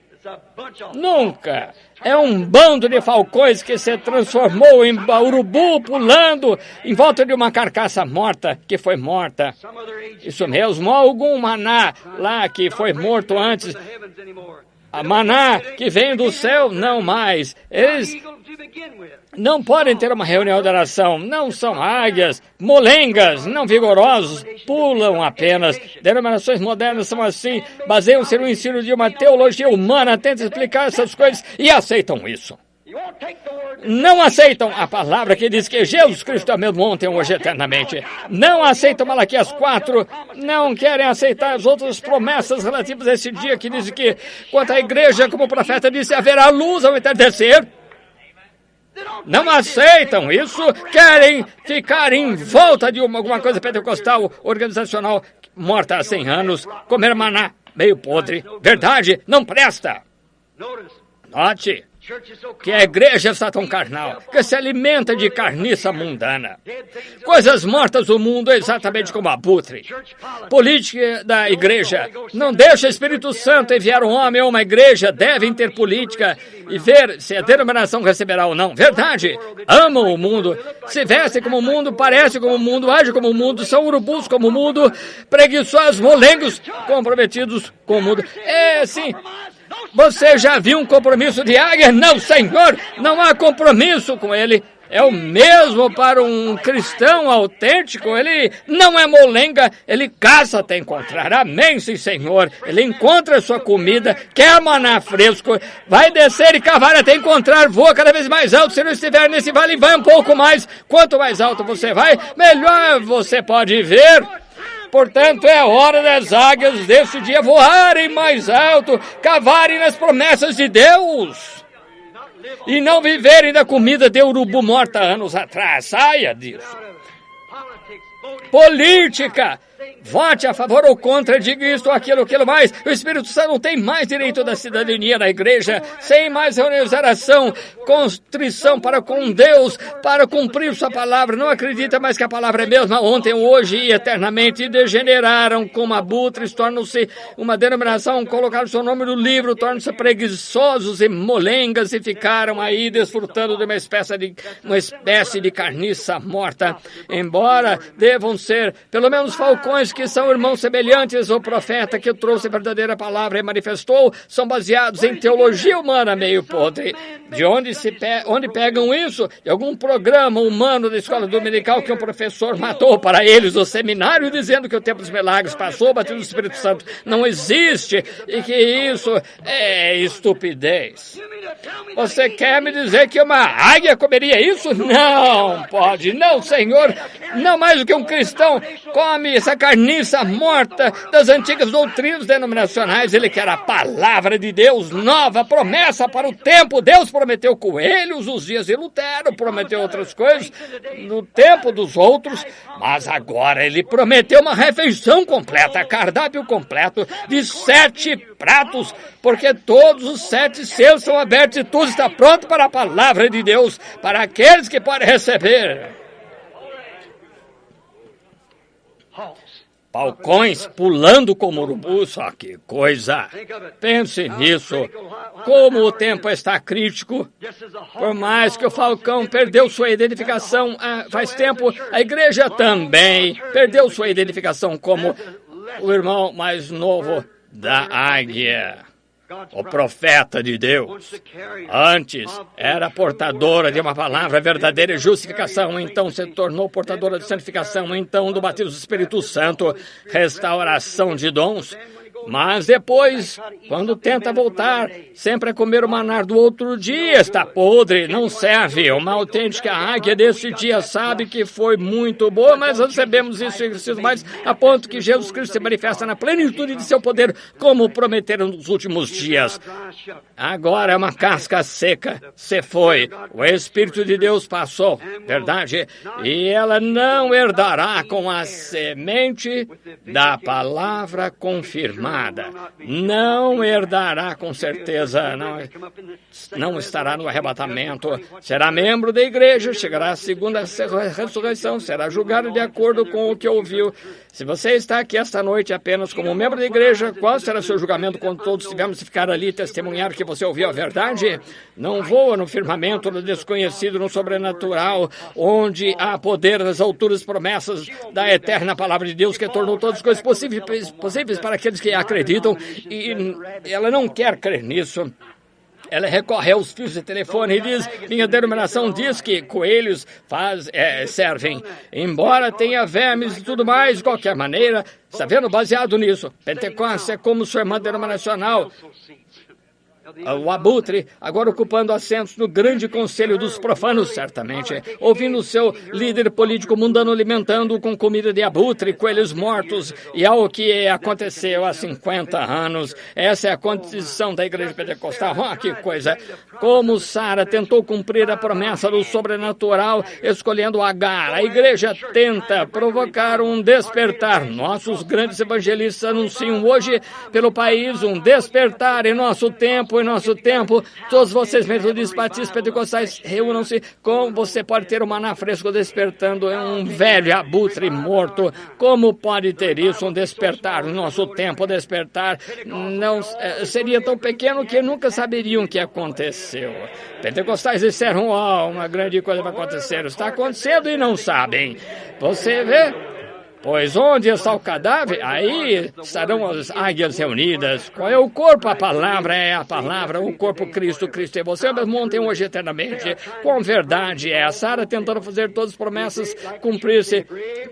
Nunca. É um bando de falcões que se transformou em urubu pulando em volta de uma carcaça morta, que foi morta. Isso mesmo, algum maná lá que foi morto antes. A maná que vem do céu, não mais. Eles não podem ter uma reunião de oração. Não são águias, molengas, não vigorosos, pulam apenas. Denominações modernas são assim, baseiam-se no ensino de uma teologia humana, tentam explicar essas coisas e aceitam isso. Não aceitam a palavra que diz que Jesus Cristo é o mesmo ontem, hoje, eternamente. Não aceitam Malaquias 4, não querem aceitar as outras promessas relativas a esse dia que diz que, quanto à igreja, como o profeta disse, haverá luz ao entardecer. Não aceitam isso, querem ficar em volta de alguma coisa pentecostal, organizacional, morta há 100 anos, comer maná meio podre. Verdade, não presta. Note que a igreja está tão carnal, que se alimenta de carniça mundana. Coisas mortas do mundo, exatamente como abutre. Política da igreja. Não deixa o Espírito Santo enviar um homem ou uma igreja. Devem ter política e ver se a denominação receberá ou não. Verdade. Amam o mundo. Se vestem como o mundo, parecem como o mundo, agem como o mundo, são urubus como o mundo, preguiçosos, molengos, comprometidos com o mundo. É, sim. Você já viu um compromisso de águia? Não, Senhor, não há compromisso com ele. É o mesmo para um cristão autêntico. Ele não é molenga, ele caça até encontrar. Amém, sim, Senhor. Ele encontra a sua comida, quer maná fresco, vai descer e cavar até encontrar, voa cada vez mais alto. Se não estiver nesse vale, vai um pouco mais. Quanto mais alto você vai, melhor você pode ver. Portanto, é hora das águias desse dia voarem mais alto, cavarem nas promessas de Deus e não viverem da comida de urubu morta anos atrás. Saia disso. Política. Vote a favor ou contra, diga isto ou aquilo mais. O Espírito Santo não tem mais direito da cidadania na igreja, sem mais realização, contrição para com Deus, para cumprir sua palavra. Não acredita mais que a palavra é mesma ontem, hoje e eternamente. E degeneraram como abutres, tornam-se uma denominação, colocaram seu nome no livro, tornam-se preguiçosos e molengas e ficaram aí desfrutando de uma espécie de carniça morta. Embora devam ser, pelo menos, falcões que são irmãos semelhantes, o profeta que trouxe a verdadeira palavra e manifestou, são baseados em teologia humana meio podre. De onde pegam isso? De algum programa humano da escola dominical que um professor matou para eles o seminário, dizendo que o tempo dos milagres passou, o batismo do Espírito Santo não existe e que isso é estupidez. Você quer me dizer que uma águia comeria isso? Não pode, não, Senhor. Não mais do que um cristão come essa carniça morta das antigas doutrinas denominacionais. Ele quer a palavra de Deus, nova promessa para o tempo. Deus prometeu coelhos os dias de Lutero, prometeu outras coisas no tempo dos outros, mas agora ele prometeu uma refeição completa, cardápio completo de 7 pratos, porque todos os 7 selos são abertos e tudo está pronto para a palavra de Deus, para aqueles que podem receber. Falcões pulando como urubus, só que coisa. Pense nisso. Como o tempo está crítico, por mais que o falcão perdeu sua identificação faz tempo, a igreja também perdeu sua identificação como o irmão mais novo da águia. O profeta de Deus, antes era portadora de uma palavra verdadeira e justificação, então se tornou portadora de santificação, então do batismo do Espírito Santo, restauração de dons. Mas depois, quando tenta voltar, sempre a comer o maná do outro dia, está podre, não serve. Uma autêntica águia desse dia sabe que foi muito boa, mas recebemos isso e preciso mais, a ponto que Jesus Cristo se manifesta na plenitude de seu poder, como prometeram nos últimos dias. Agora é uma casca seca, se foi. O Espírito de Deus passou, verdade? E ela não herdará com a semente da palavra confirmada amada. Não herdará com certeza, não estará no arrebatamento. Será membro da igreja, chegará à segunda ressurreição, será julgado de acordo com o que ouviu. Se você está aqui esta noite apenas como membro da igreja, qual será seu julgamento quando todos tivermos que ficar ali e testemunhar que você ouviu a verdade? Não voa no firmamento, no desconhecido, no sobrenatural, onde há poder nas alturas, promessas da eterna palavra de Deus, que tornou todas as coisas possíveis para aqueles que acreditam, e ela não quer crer nisso. Ela recorre aos fios de telefone e diz, minha denominação diz que coelhos servem, embora tenha vermes e tudo mais, de qualquer maneira, está vendo, baseado nisso. Pentecostes é como sua irmã denominacional, o abutre, agora ocupando assentos no grande conselho dos profanos, certamente, ouvindo o seu líder político mundano alimentando com comida de abutre, coelhos mortos, e ao que aconteceu há 50 anos. Essa é a condição da igreja pentecostal. Que coisa! Como Sara tentou cumprir a promessa do sobrenatural, escolhendo Agar. A igreja tenta provocar um despertar. Nossos grandes evangelistas anunciam hoje pelo país um despertar em nosso tempo, todos vocês, metodistas, batistas, pentecostais, reúnam-se. Como você pode ter um maná fresco despertando em um velho abutre morto? Como pode ter isso, um despertar no nosso tempo? Despertar não seria tão pequeno que nunca saberiam o que aconteceu. Pentecostais disseram, uma grande coisa vai acontecer. Está acontecendo e não sabem. Você vê? Pois onde está o cadáver, aí estarão as águias reunidas. Qual é o corpo? A palavra é a palavra, o corpo Cristo é você, mesmo ontem, hoje, eternamente. Com verdade é a Sara tentando fazer todas as promessas cumprir-se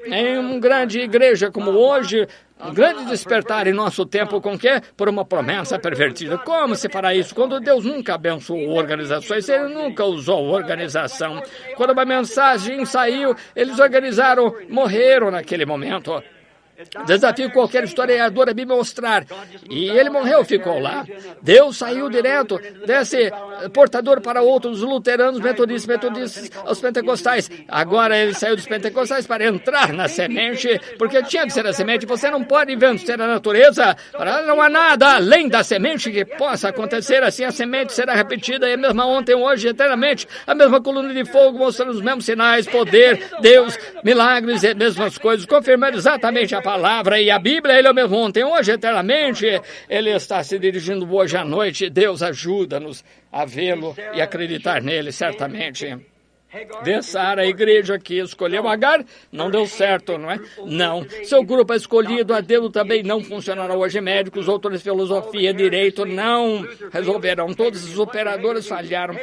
em uma grande igreja como hoje. Um grande despertar em nosso tempo com quê? Por uma promessa pervertida. Como se fará isso? Quando Deus nunca abençoou organizações, Ele nunca usou organização. Quando uma mensagem saiu, eles organizaram, morreram naquele momento. Desafio qualquer historiador a me mostrar. E ele morreu, ficou lá. Deus saiu direto desse portador para outros, luteranos, metodistas, os pentecostais. Agora ele saiu dos pentecostais para entrar na semente, porque tinha que ser a semente. Você não pode vencer a natureza. Não há nada além da semente que possa acontecer. Assim a semente será repetida, e a mesma ontem, hoje, eternamente. A mesma coluna de fogo mostrando os mesmos sinais, poder, Deus, milagres e as mesmas coisas, confirmando exatamente a palavra e a Bíblia. Ele é o mesmo ontem, hoje, eternamente. Ele está se dirigindo hoje à noite. Deus ajuda-nos a vê-lo e acreditar nele, certamente. Vê Sara, a igreja que escolheu Agar, não deu certo, não é? Não. Seu grupo escolhido a dedo também não funcionará hoje. Médicos, autores de filosofia, direito, não resolverão. Todos os operadores falharam.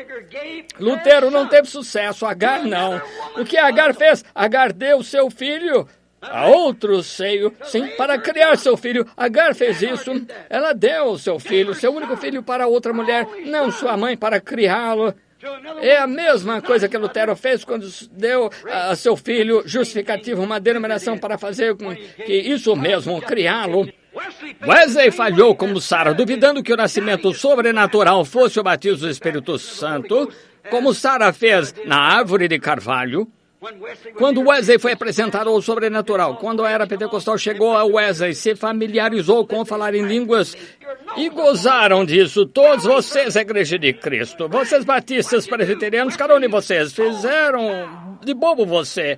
Lutero não teve sucesso, Agar não. O que Agar fez? Agar deu seu filho a outro seio, sim, para criar seu filho. Agar fez isso. Ela deu seu filho, seu único filho, para outra mulher, não sua mãe, para criá-lo. É a mesma coisa que Lutero fez quando deu a seu filho justificativo, uma denominação para fazer com que isso mesmo, criá-lo. Wesley falhou como Sara, duvidando que o nascimento sobrenatural fosse o batismo do Espírito Santo, como Sara fez na árvore de carvalho. Quando Wesley foi apresentado ao sobrenatural, quando a era pentecostal chegou a Wesley, se familiarizou com falar em línguas e gozaram disso. Todos vocês, a Igreja de Cristo, vocês batistas, presbiterianos, cada um de vocês fizeram de bobo você.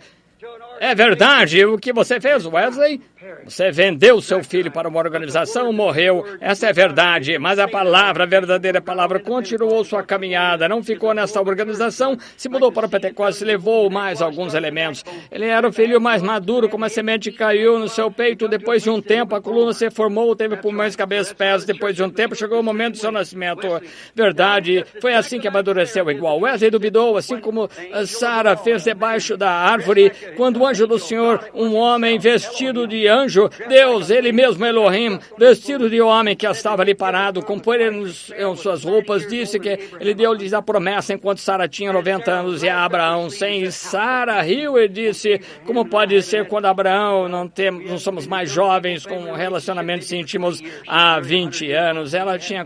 É verdade o que você fez, Wesley? Você vendeu seu filho para uma organização, morreu. Essa é verdade, mas a palavra, a verdadeira palavra, continuou sua caminhada. Não ficou nessa organização, se mudou para o Pentecostes, levou mais alguns elementos. Ele era o filho mais maduro, como a semente caiu no seu peito. Depois de um tempo, a coluna se formou, teve pulmões, cabeça, pés. Depois de um tempo, chegou o momento do seu nascimento. Verdade, foi assim que amadureceu igual. Wesley duvidou, assim como Sara fez debaixo da árvore, quando o anjo do Senhor, um homem vestido de anjo, Deus, ele mesmo, Elohim, vestido de homem que estava ali parado, com poeira em suas roupas, disse que ele deu-lhes a promessa enquanto Sara tinha 90 anos e Abraão 100. E Sara riu e disse, como pode ser quando Abraão não somos mais jovens com relacionamentos íntimos há 20 anos. Ela tinha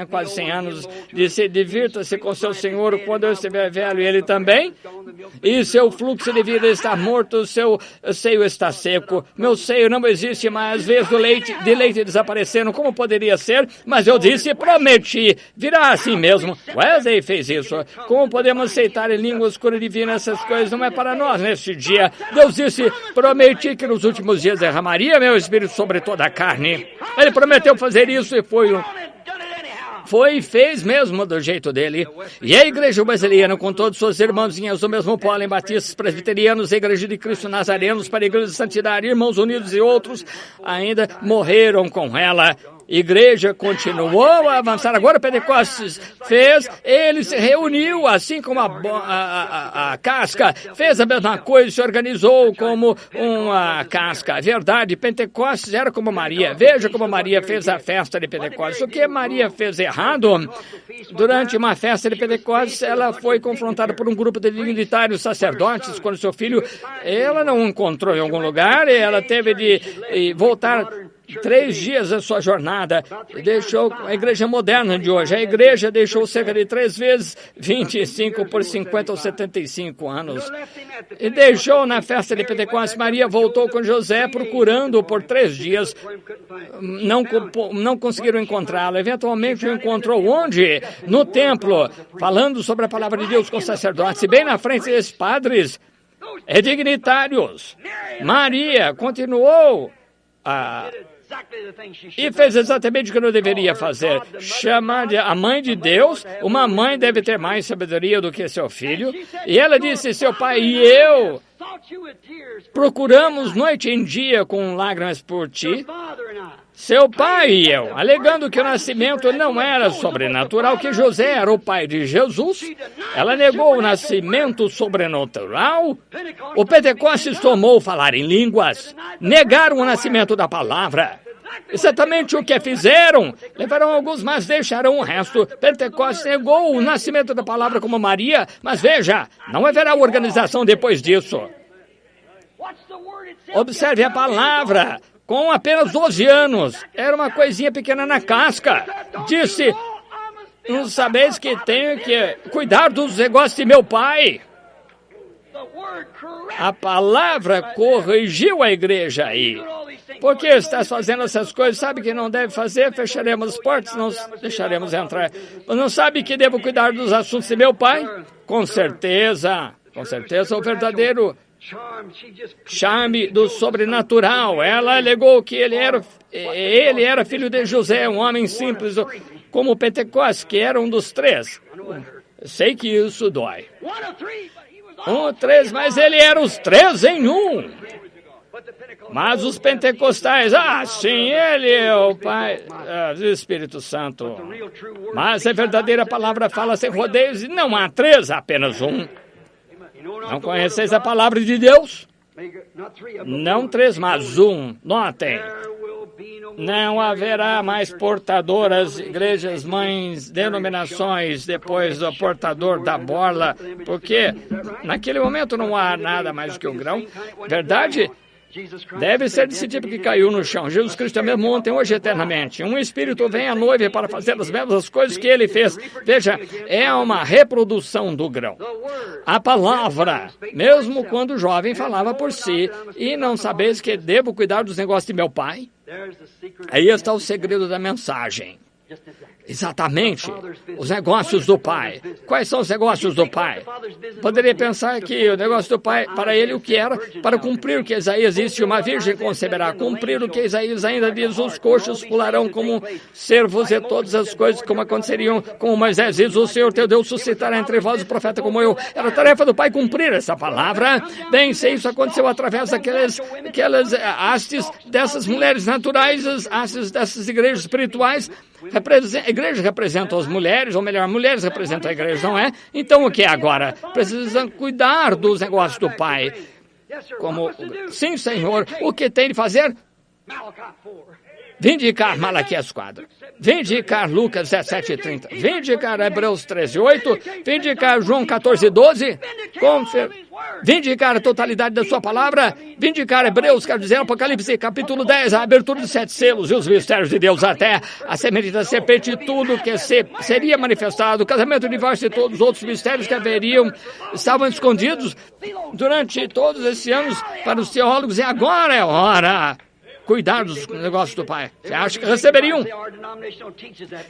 quase 100 anos. Disse, divirta-se com seu senhor quando eu estiver velho, e ele também. E seu fluxo de vida está está morto, o seu seio está seco. Meu seio não existe mais, as veias de leite desapareceram. Como poderia ser? Mas eu disse, prometi. Virá assim mesmo. Wesley fez isso. Como podemos aceitar em língua escura divina essas coisas? Não é para nós neste dia. Deus disse, prometi que nos últimos dias derramaria meu espírito sobre toda a carne. Ele prometeu fazer isso e foi e fez mesmo do jeito dele. E a igreja wesleyana, com todos seus irmãozinhos do mesmo pólen, batistas, presbiterianos, a igreja de Cristo, nazarenos, para a igreja de santidade, irmãos unidos e outros, ainda morreram com ela. Igreja continuou a avançar. Agora Pentecostes fez, ele se reuniu, assim como a casca fez a mesma coisa, se organizou como uma casca. Verdade, Pentecostes era como Maria. Veja como Maria fez a festa de Pentecostes. O que Maria fez errado? Durante uma festa de Pentecostes, ela foi confrontada por um grupo de dignitários sacerdotes quando seu filho, ela não encontrou em algum lugar, e ela teve de voltar 3 dias da sua jornada, deixou a igreja moderna de hoje. A igreja deixou cerca de 3 vezes 25 por 50 ou 75 anos. E deixou na festa de Pentecostes. Maria voltou com José procurando por 3 dias. Não conseguiram encontrá-lo. Eventualmente o encontrou onde? No templo, falando sobre a palavra de Deus com os sacerdotes. E bem na frente desses padres e dignitários, Maria continuou e fez exatamente o que não deveria fazer. Chamar a mãe de Deus. Uma mãe deve ter mais sabedoria do que seu filho. E ela disse, seu pai e eu procuramos noite e dia com lágrimas por ti. Seu pai e eu, alegando que o nascimento não era sobrenatural, que José era o pai de Jesus. Ela negou o nascimento sobrenatural. O Pentecostes tomou falar em línguas. Negaram o nascimento da palavra. Exatamente o que fizeram. Levarão alguns, mas deixarão o resto. Pentecostes negou o nascimento da palavra como Maria, mas veja, não haverá organização depois disso. Observe a palavra. Com apenas 12 anos, era uma coisinha pequena na casca. Disse, não sabeis que tenho que cuidar dos negócios de meu pai? A palavra corrigiu a igreja aí. Por que estás fazendo essas coisas? Sabe que não deve fazer? Fecharemos as portas, não deixaremos entrar. Não sabe que devo cuidar dos assuntos de meu pai? Com certeza, o verdadeiro charme do sobrenatural. Ela alegou que ele era filho de José, um homem simples, como Pentecostes, que era um dos 3. Sei que isso dói. 3, mas ele era os 3 em 1. Mas os pentecostais, sim, ele é o Pai do Espírito Santo. Mas a verdadeira palavra fala sem rodeios e não há 3, apenas 1. Não conheceis a palavra de Deus? Não 3, mas 1. Notem. Não haverá mais portadoras, igrejas, mães, denominações, depois do portador da bola, porque naquele momento não há nada mais do que um grão. Verdade? Deve ser desse tipo que caiu no chão. Jesus Cristo é mesmo ontem, hoje e eternamente. Um espírito vem à noiva para fazer as mesmas coisas que ele fez. Veja, é uma reprodução do grão. A palavra, mesmo quando o jovem falava por si, e não sabeis que devo cuidar dos negócios de meu pai? Aí está o segredo da mensagem. Exatamente, os negócios do pai. Quais são os negócios do pai? Poderia pensar que o negócio do pai, para ele, o que era? Para cumprir o que Isaías disse, uma virgem conceberá. Cumprir o que Isaías ainda diz, os coxos pularão como servos e todas as coisas como aconteceriam, como Moisés diz, o Senhor teu Deus suscitará entre vós o profeta como eu. Era a tarefa do pai cumprir essa palavra. Bem, se isso aconteceu através daquelas hastes dessas mulheres naturais, as hastes dessas igrejas espirituais. A igreja representa as mulheres, ou melhor, mulheres representam a igreja, não é? Então o que é agora? Precisam cuidar dos negócios do pai. Como, sim, Senhor, o que tem de fazer? vindicar Malaquias 4, vindicar Lucas 17:30, vindicar Hebreus 13:8, vindicar João 14:12, vindicar a totalidade da sua palavra, vindicar Hebreus, quer dizer, Apocalipse capítulo 10, a abertura dos 7 selos e os mistérios de Deus até a semente da serpente e tudo que seria manifestado, o casamento, o divórcio e todos os outros mistérios que estavam escondidos durante todos esses anos para os teólogos, e agora é hora. Cuidar dos negócios do Pai. Você acha que receberiam?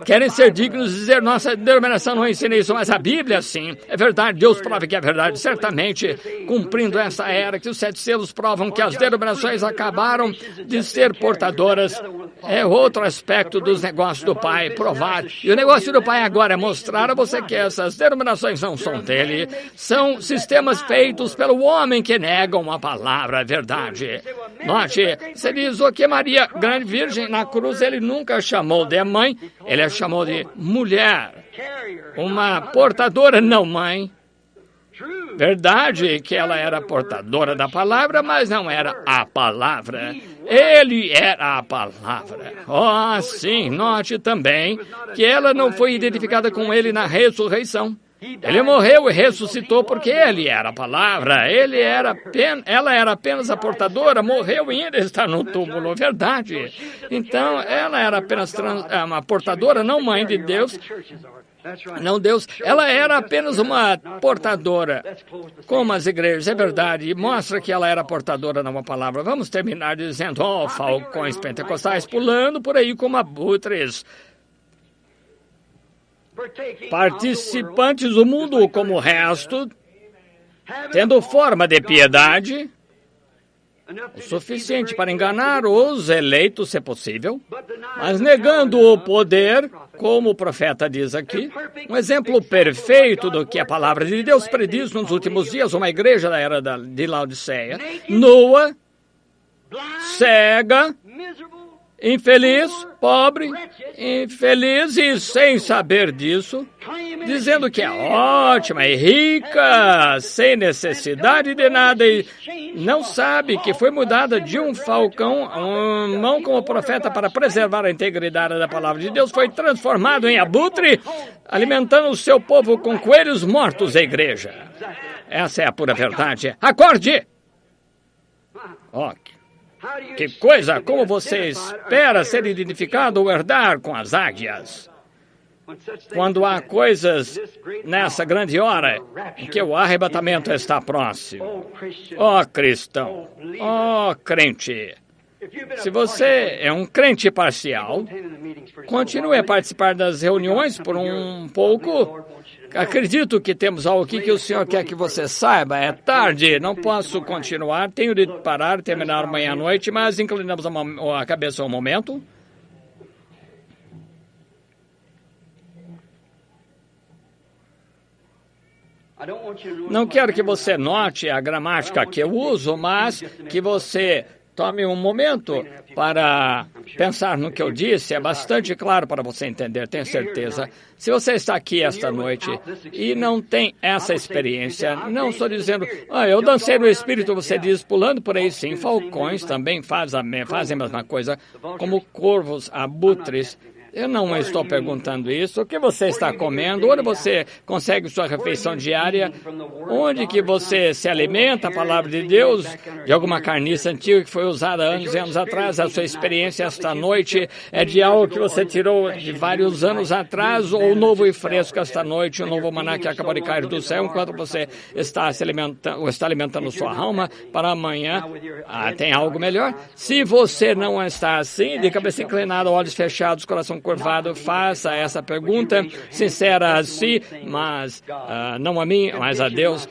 Querem ser dignos de dizer, nossa denominação não ensina isso, mas a Bíblia sim. É verdade, Deus prova que é verdade. Certamente, cumprindo essa era, que os 7 selos provam que as denominações acabaram de ser portadoras. É outro aspecto dos negócios do Pai, provar. E o negócio do Pai agora é mostrar a você que essas denominações não são dele. São sistemas feitos pelo homem que negam a palavra, a verdade. Note, você diz, que Maria, grande virgem, na cruz ele nunca chamou de mãe, ele a chamou de mulher, uma portadora, não mãe. Verdade que ela era portadora da palavra, mas não era a palavra. Ele era a palavra. Oh, sim, note também que ela não foi identificada com ele na ressurreição. Ele morreu e ressuscitou porque ele era a palavra, ela era apenas a portadora, morreu e ainda está no túmulo, verdade. Então, ela era apenas uma portadora, não mãe de Deus, não Deus. Ela era apenas uma portadora, como as igrejas, é verdade, e mostra que ela era portadora de uma palavra. Vamos terminar dizendo, falcões pentecostais pulando por aí como abutres, participantes do mundo como o resto, tendo forma de piedade, o suficiente para enganar os eleitos, se possível, mas negando o poder, como o profeta diz aqui, um exemplo perfeito do que a palavra de Deus prediz nos últimos dias, uma igreja da era de Laodiceia, nua, cega, infeliz, pobre, infeliz e sem saber disso, dizendo que é ótima e rica, sem necessidade de nada, e não sabe que foi mudada de um falcão, uma mão como profeta para preservar a integridade da palavra de Deus, foi transformado em abutre, alimentando o seu povo com coelhos mortos, a igreja. Essa é a pura verdade. Acorde! Que coisa! Como você espera ser identificado ou herdar com as águias? Quando há coisas nessa grande hora em que o arrebatamento está próximo. Cristão! Crente! Se você é um crente parcial, continue a participar das reuniões por um pouco. Acredito que temos algo aqui que o Senhor quer que você saiba. É tarde, não posso continuar. Tenho de parar, terminar amanhã à noite, mas inclinamos a cabeça um momento. Não quero que você note a gramática que eu uso, mas que você tome um momento para pensar no que eu disse. É bastante claro para você entender, tenho certeza. Se você está aqui esta noite e não tem essa experiência, não estou dizendo, eu dancei no Espírito, você diz, pulando por aí, sim. Falcões também fazem a mesma coisa, como corvos, abutres. Eu não estou perguntando isso. O que você está comendo? Onde você consegue sua refeição diária? Onde que você se alimenta? A palavra de Deus, de alguma carniça antiga que foi usada anos e anos atrás. A sua experiência esta noite é de algo que você tirou de vários anos atrás, ou novo e fresco esta noite, um novo maná que acabou de cair do céu, enquanto você está alimentando sua alma para amanhã. Tem algo melhor? Se você não está assim, de cabeça inclinada, olhos fechados, coração curvado, faça essa pergunta sincera a si, mas não a mim, mas a Deus.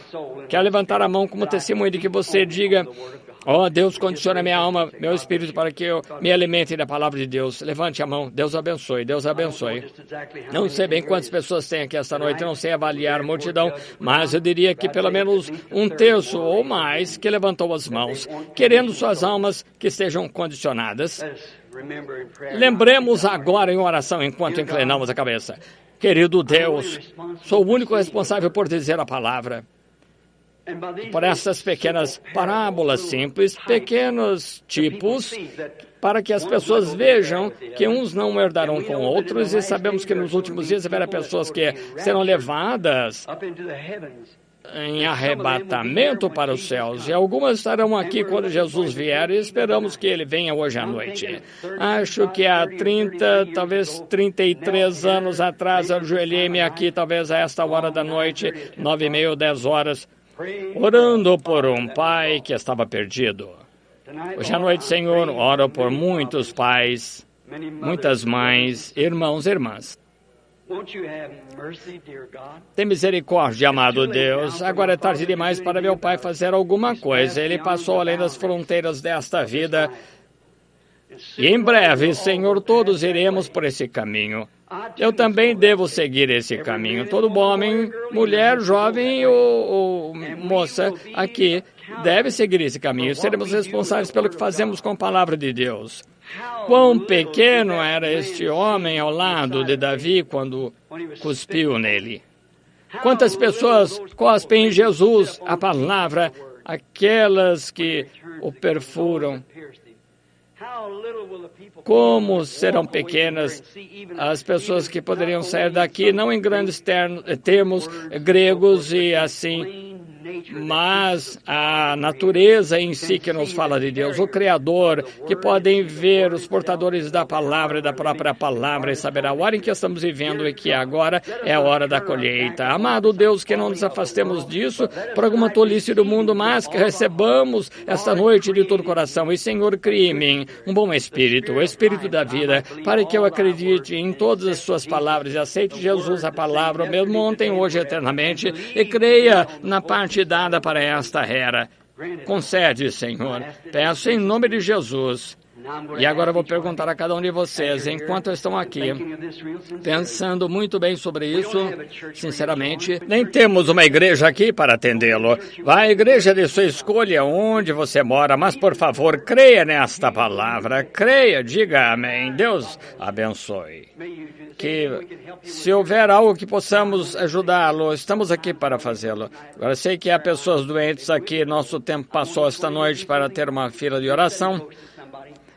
Quer levantar a mão como testemunho de que você diga, Deus, condiciona minha alma, meu espírito, para que eu me alimente da palavra de Deus. Levante a mão. Deus abençoe. Deus abençoe. Não sei bem quantas pessoas tem aqui esta noite, não sei avaliar a multidão, mas eu diria que pelo menos 1/3 ou mais que levantou as mãos, querendo suas almas que estejam condicionadas. Lembremos agora em oração enquanto inclinamos a cabeça. Querido Deus, sou o único responsável por dizer a palavra. por essas pequenas parábolas simples, pequenos tipos, para que as pessoas vejam que uns não herdarão com outros, e sabemos que nos últimos dias haverá pessoas que serão levadas em arrebatamento para os céus, e algumas estarão aqui quando Jesus vier, e esperamos que ele venha hoje à noite. Acho que há 30, talvez 33 anos atrás, eu ajoelhei-me aqui, talvez a esta hora da noite, 9h30, 10 horas, orando por um pai que estava perdido. Hoje à noite, Senhor, oro por muitos pais, muitas mães, irmãos e irmãs. Tem misericórdia, amado Deus. Agora é tarde demais para meu pai fazer alguma coisa. Ele passou além das fronteiras desta vida. E em breve, Senhor, todos iremos por esse caminho. Eu também devo seguir esse caminho. Todo homem, mulher, jovem ou moça aqui deve seguir esse caminho. Seremos responsáveis pelo que fazemos com a palavra de Deus. Quão pequeno era este homem ao lado de Davi quando cuspiu nele. Quantas pessoas cospem em Jesus a palavra, aquelas que o perfuram. Como serão pequenas as pessoas que poderiam sair daqui, não em grandes termos gregos e assim, mas a natureza em si que nos fala de Deus, o Criador, que podem ver os portadores da palavra e da própria palavra e saber a hora em que estamos vivendo e que agora é a hora da colheita. Amado Deus, que não nos afastemos disso por alguma tolice do mundo, mas que recebamos esta noite de todo o coração. E, Senhor, crie em mim um bom espírito, o espírito da vida, para que eu acredite em todas as suas palavras e aceite Jesus, a palavra, mesmo ontem, hoje, eternamente, e creia na parte dada para esta era. Concede, Senhor. Peço em nome de Jesus. E agora eu vou perguntar a cada um de vocês, enquanto estão aqui, pensando muito bem sobre isso, sinceramente, nem temos uma igreja aqui para atendê-lo. Vá à igreja de sua escolha, onde você mora, mas, por favor, creia nesta palavra. Creia, diga amém. Deus abençoe. Que se houver algo que possamos ajudá-lo, estamos aqui para fazê-lo. Agora, sei que há pessoas doentes aqui, nosso tempo passou esta noite para ter uma fila de oração.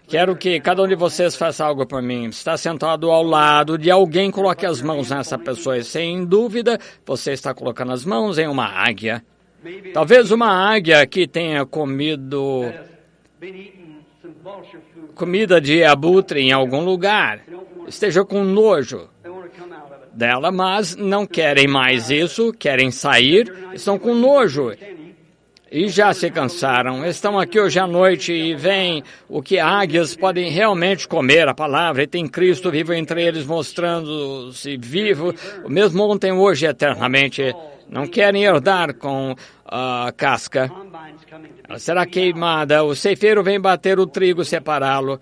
Quero que cada um de vocês faça algo por mim. Está sentado ao lado de alguém, coloque as mãos nessa pessoa. E, sem dúvida, você está colocando as mãos em uma águia. Talvez uma águia que tenha comido comida de abutre em algum lugar. Esteja com nojo dela, mas não querem mais isso, querem sair, estão com nojo. E já se cansaram, estão aqui hoje à noite e veem o que águias podem realmente comer, a palavra, e tem Cristo vivo entre eles, mostrando-se vivo, mesmo ontem, hoje, eternamente. Não querem herdar com a casca. Ela será queimada, o ceifeiro vem bater o trigo, separá-lo.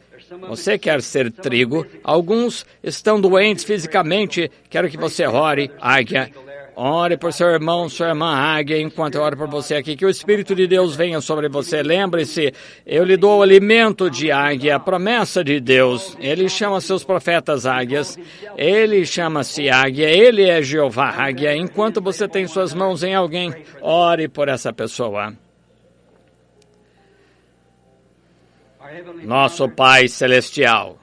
Você quer ser trigo? Alguns estão doentes fisicamente, quero que você ore, águia. Ore por seu irmão, sua irmã águia, enquanto eu oro por você aqui, que o Espírito de Deus venha sobre você. Lembre-se, eu lhe dou o alimento de águia, a promessa de Deus. Ele chama seus profetas águias, ele chama-se águia, ele é Jeová águia. Enquanto você tem suas mãos em alguém, ore por essa pessoa. Nosso Pai Celestial,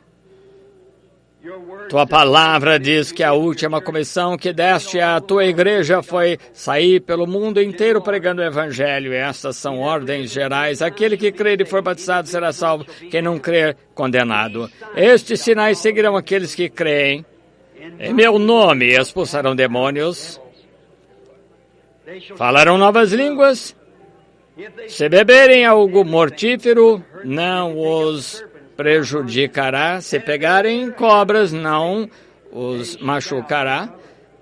tua palavra diz que a última comissão que deste à tua igreja foi sair pelo mundo inteiro pregando o evangelho. E estas são ordens gerais. Aquele que crer e for batizado será salvo. Quem não crer, condenado. Estes sinais seguirão aqueles que creem. Em meu nome expulsarão demônios. Falarão novas línguas. Se beberem algo mortífero, não os prejudicará. Se pegarem cobras, não os machucará.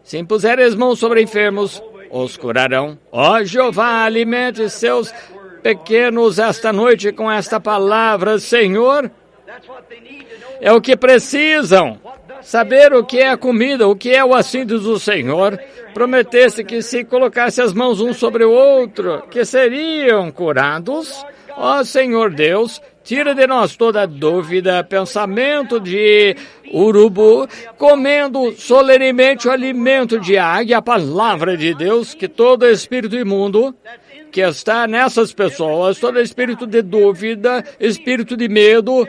Se impuserem as mãos sobre enfermos, os curarão. Ó Jeová, alimente seus pequenos esta noite com esta palavra, Senhor. É o que precisam. Saber o que é a comida, o que é o assim diz o Senhor. Prometesse que se colocasse as mãos um sobre o outro, que seriam curados. Ó Senhor Deus, tira de nós toda dúvida, pensamento de urubu, comendo solenemente o alimento de águia, a palavra de Deus, que todo espírito imundo que está nessas pessoas, todo espírito de dúvida, espírito de medo,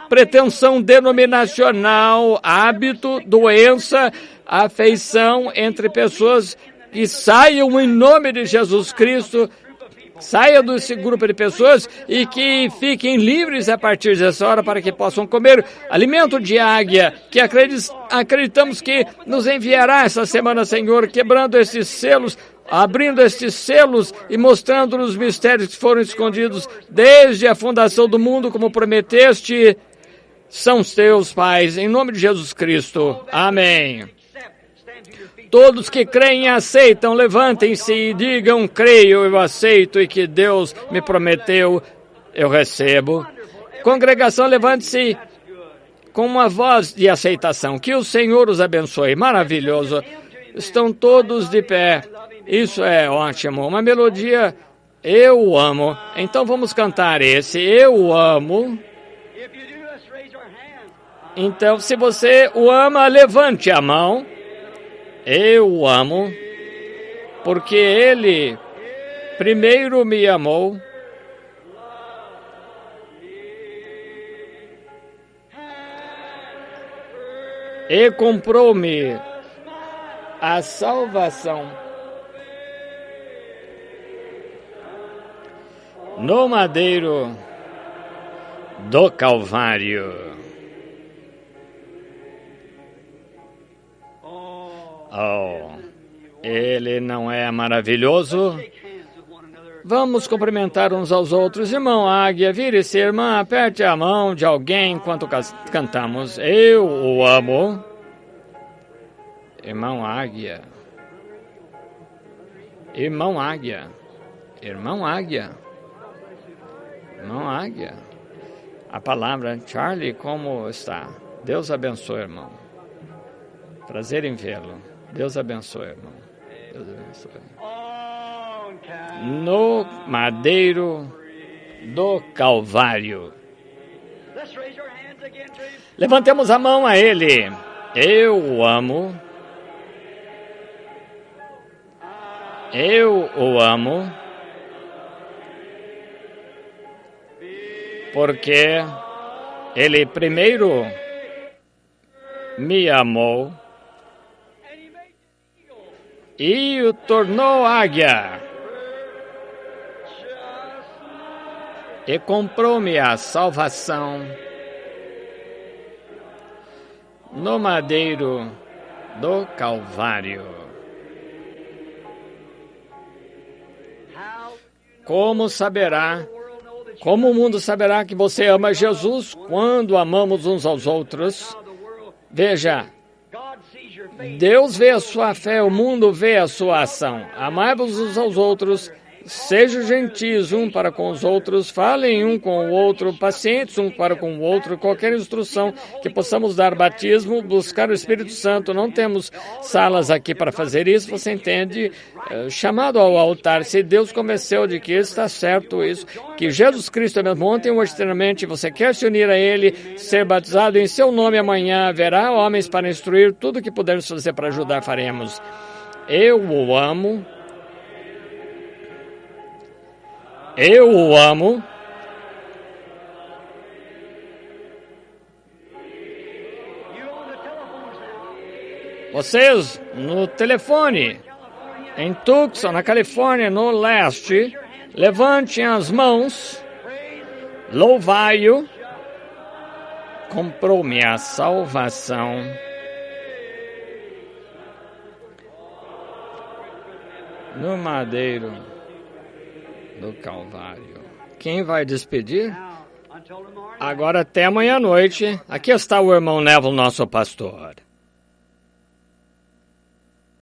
pretensão denominacional, hábito, doença, afeição entre pessoas, que saiam em nome de Jesus Cristo, saia desse grupo de pessoas e que fiquem livres a partir dessa hora para que possam comer alimento de águia, que acreditamos que nos enviará essa semana, Senhor, quebrando esses selos, abrindo estes selos e mostrando os mistérios que foram escondidos desde a fundação do mundo, como prometeste, são os teus, pais, em nome de Jesus Cristo. Amém. Todos que creem e aceitam, levantem-se e digam, creio, eu aceito, e que Deus me prometeu, eu recebo. Congregação, levante-se com uma voz de aceitação. Que o Senhor os abençoe. Maravilhoso. Estão todos de pé. Isso é ótimo. Uma melodia, eu o amo. Então vamos cantar esse, eu o amo. Então, se você o ama, levante a mão. Eu o amo, porque Ele primeiro me amou. E comprou-me a salvação no madeiro do Calvário. Oh, Ele não é maravilhoso? Vamos cumprimentar uns aos outros. Irmão Águia, vire-se, irmã, aperte a mão de alguém enquanto cantamos. Eu o amo. Irmão Águia. Irmão Águia. Irmão Águia. Irmão Águia. A palavra, Charlie, como está? Deus abençoe, irmão. Prazer em vê-lo. Deus abençoe, irmão. Deus abençoe. No madeiro do Calvário. Levantemos a mão a Ele. Eu o amo. Eu o amo. Porque Ele primeiro me amou e o tornou águia, e comprou-me a salvação no madeiro do Calvário. Como o mundo saberá que você ama Jesus quando amamos uns aos outros? Veja, Deus vê a sua fé, o mundo vê a sua ação. Amai-vos uns aos outros, sejam gentis um para com os outros, falem um com o outro, pacientes um para com o outro, qualquer instrução que possamos dar, batismo, buscar o Espírito Santo. Não temos salas aqui para fazer isso, você entende? Chamado ao altar, se Deus convenceu de que está certo isso, que Jesus Cristo é mesmo ontem, hoje, eternamente, você quer se unir a Ele, ser batizado em seu nome amanhã, haverá homens para instruir, tudo que pudermos fazer para ajudar, faremos. Eu o amo. Eu o amo. Vocês no telefone, em Tucson, na Califórnia, no leste, levantem as mãos, louvai-o, comprou-me a salvação. No madeiro do Calvário. Quem vai despedir? Agora até amanhã à noite. Aqui está o irmão Neville, nosso pastor.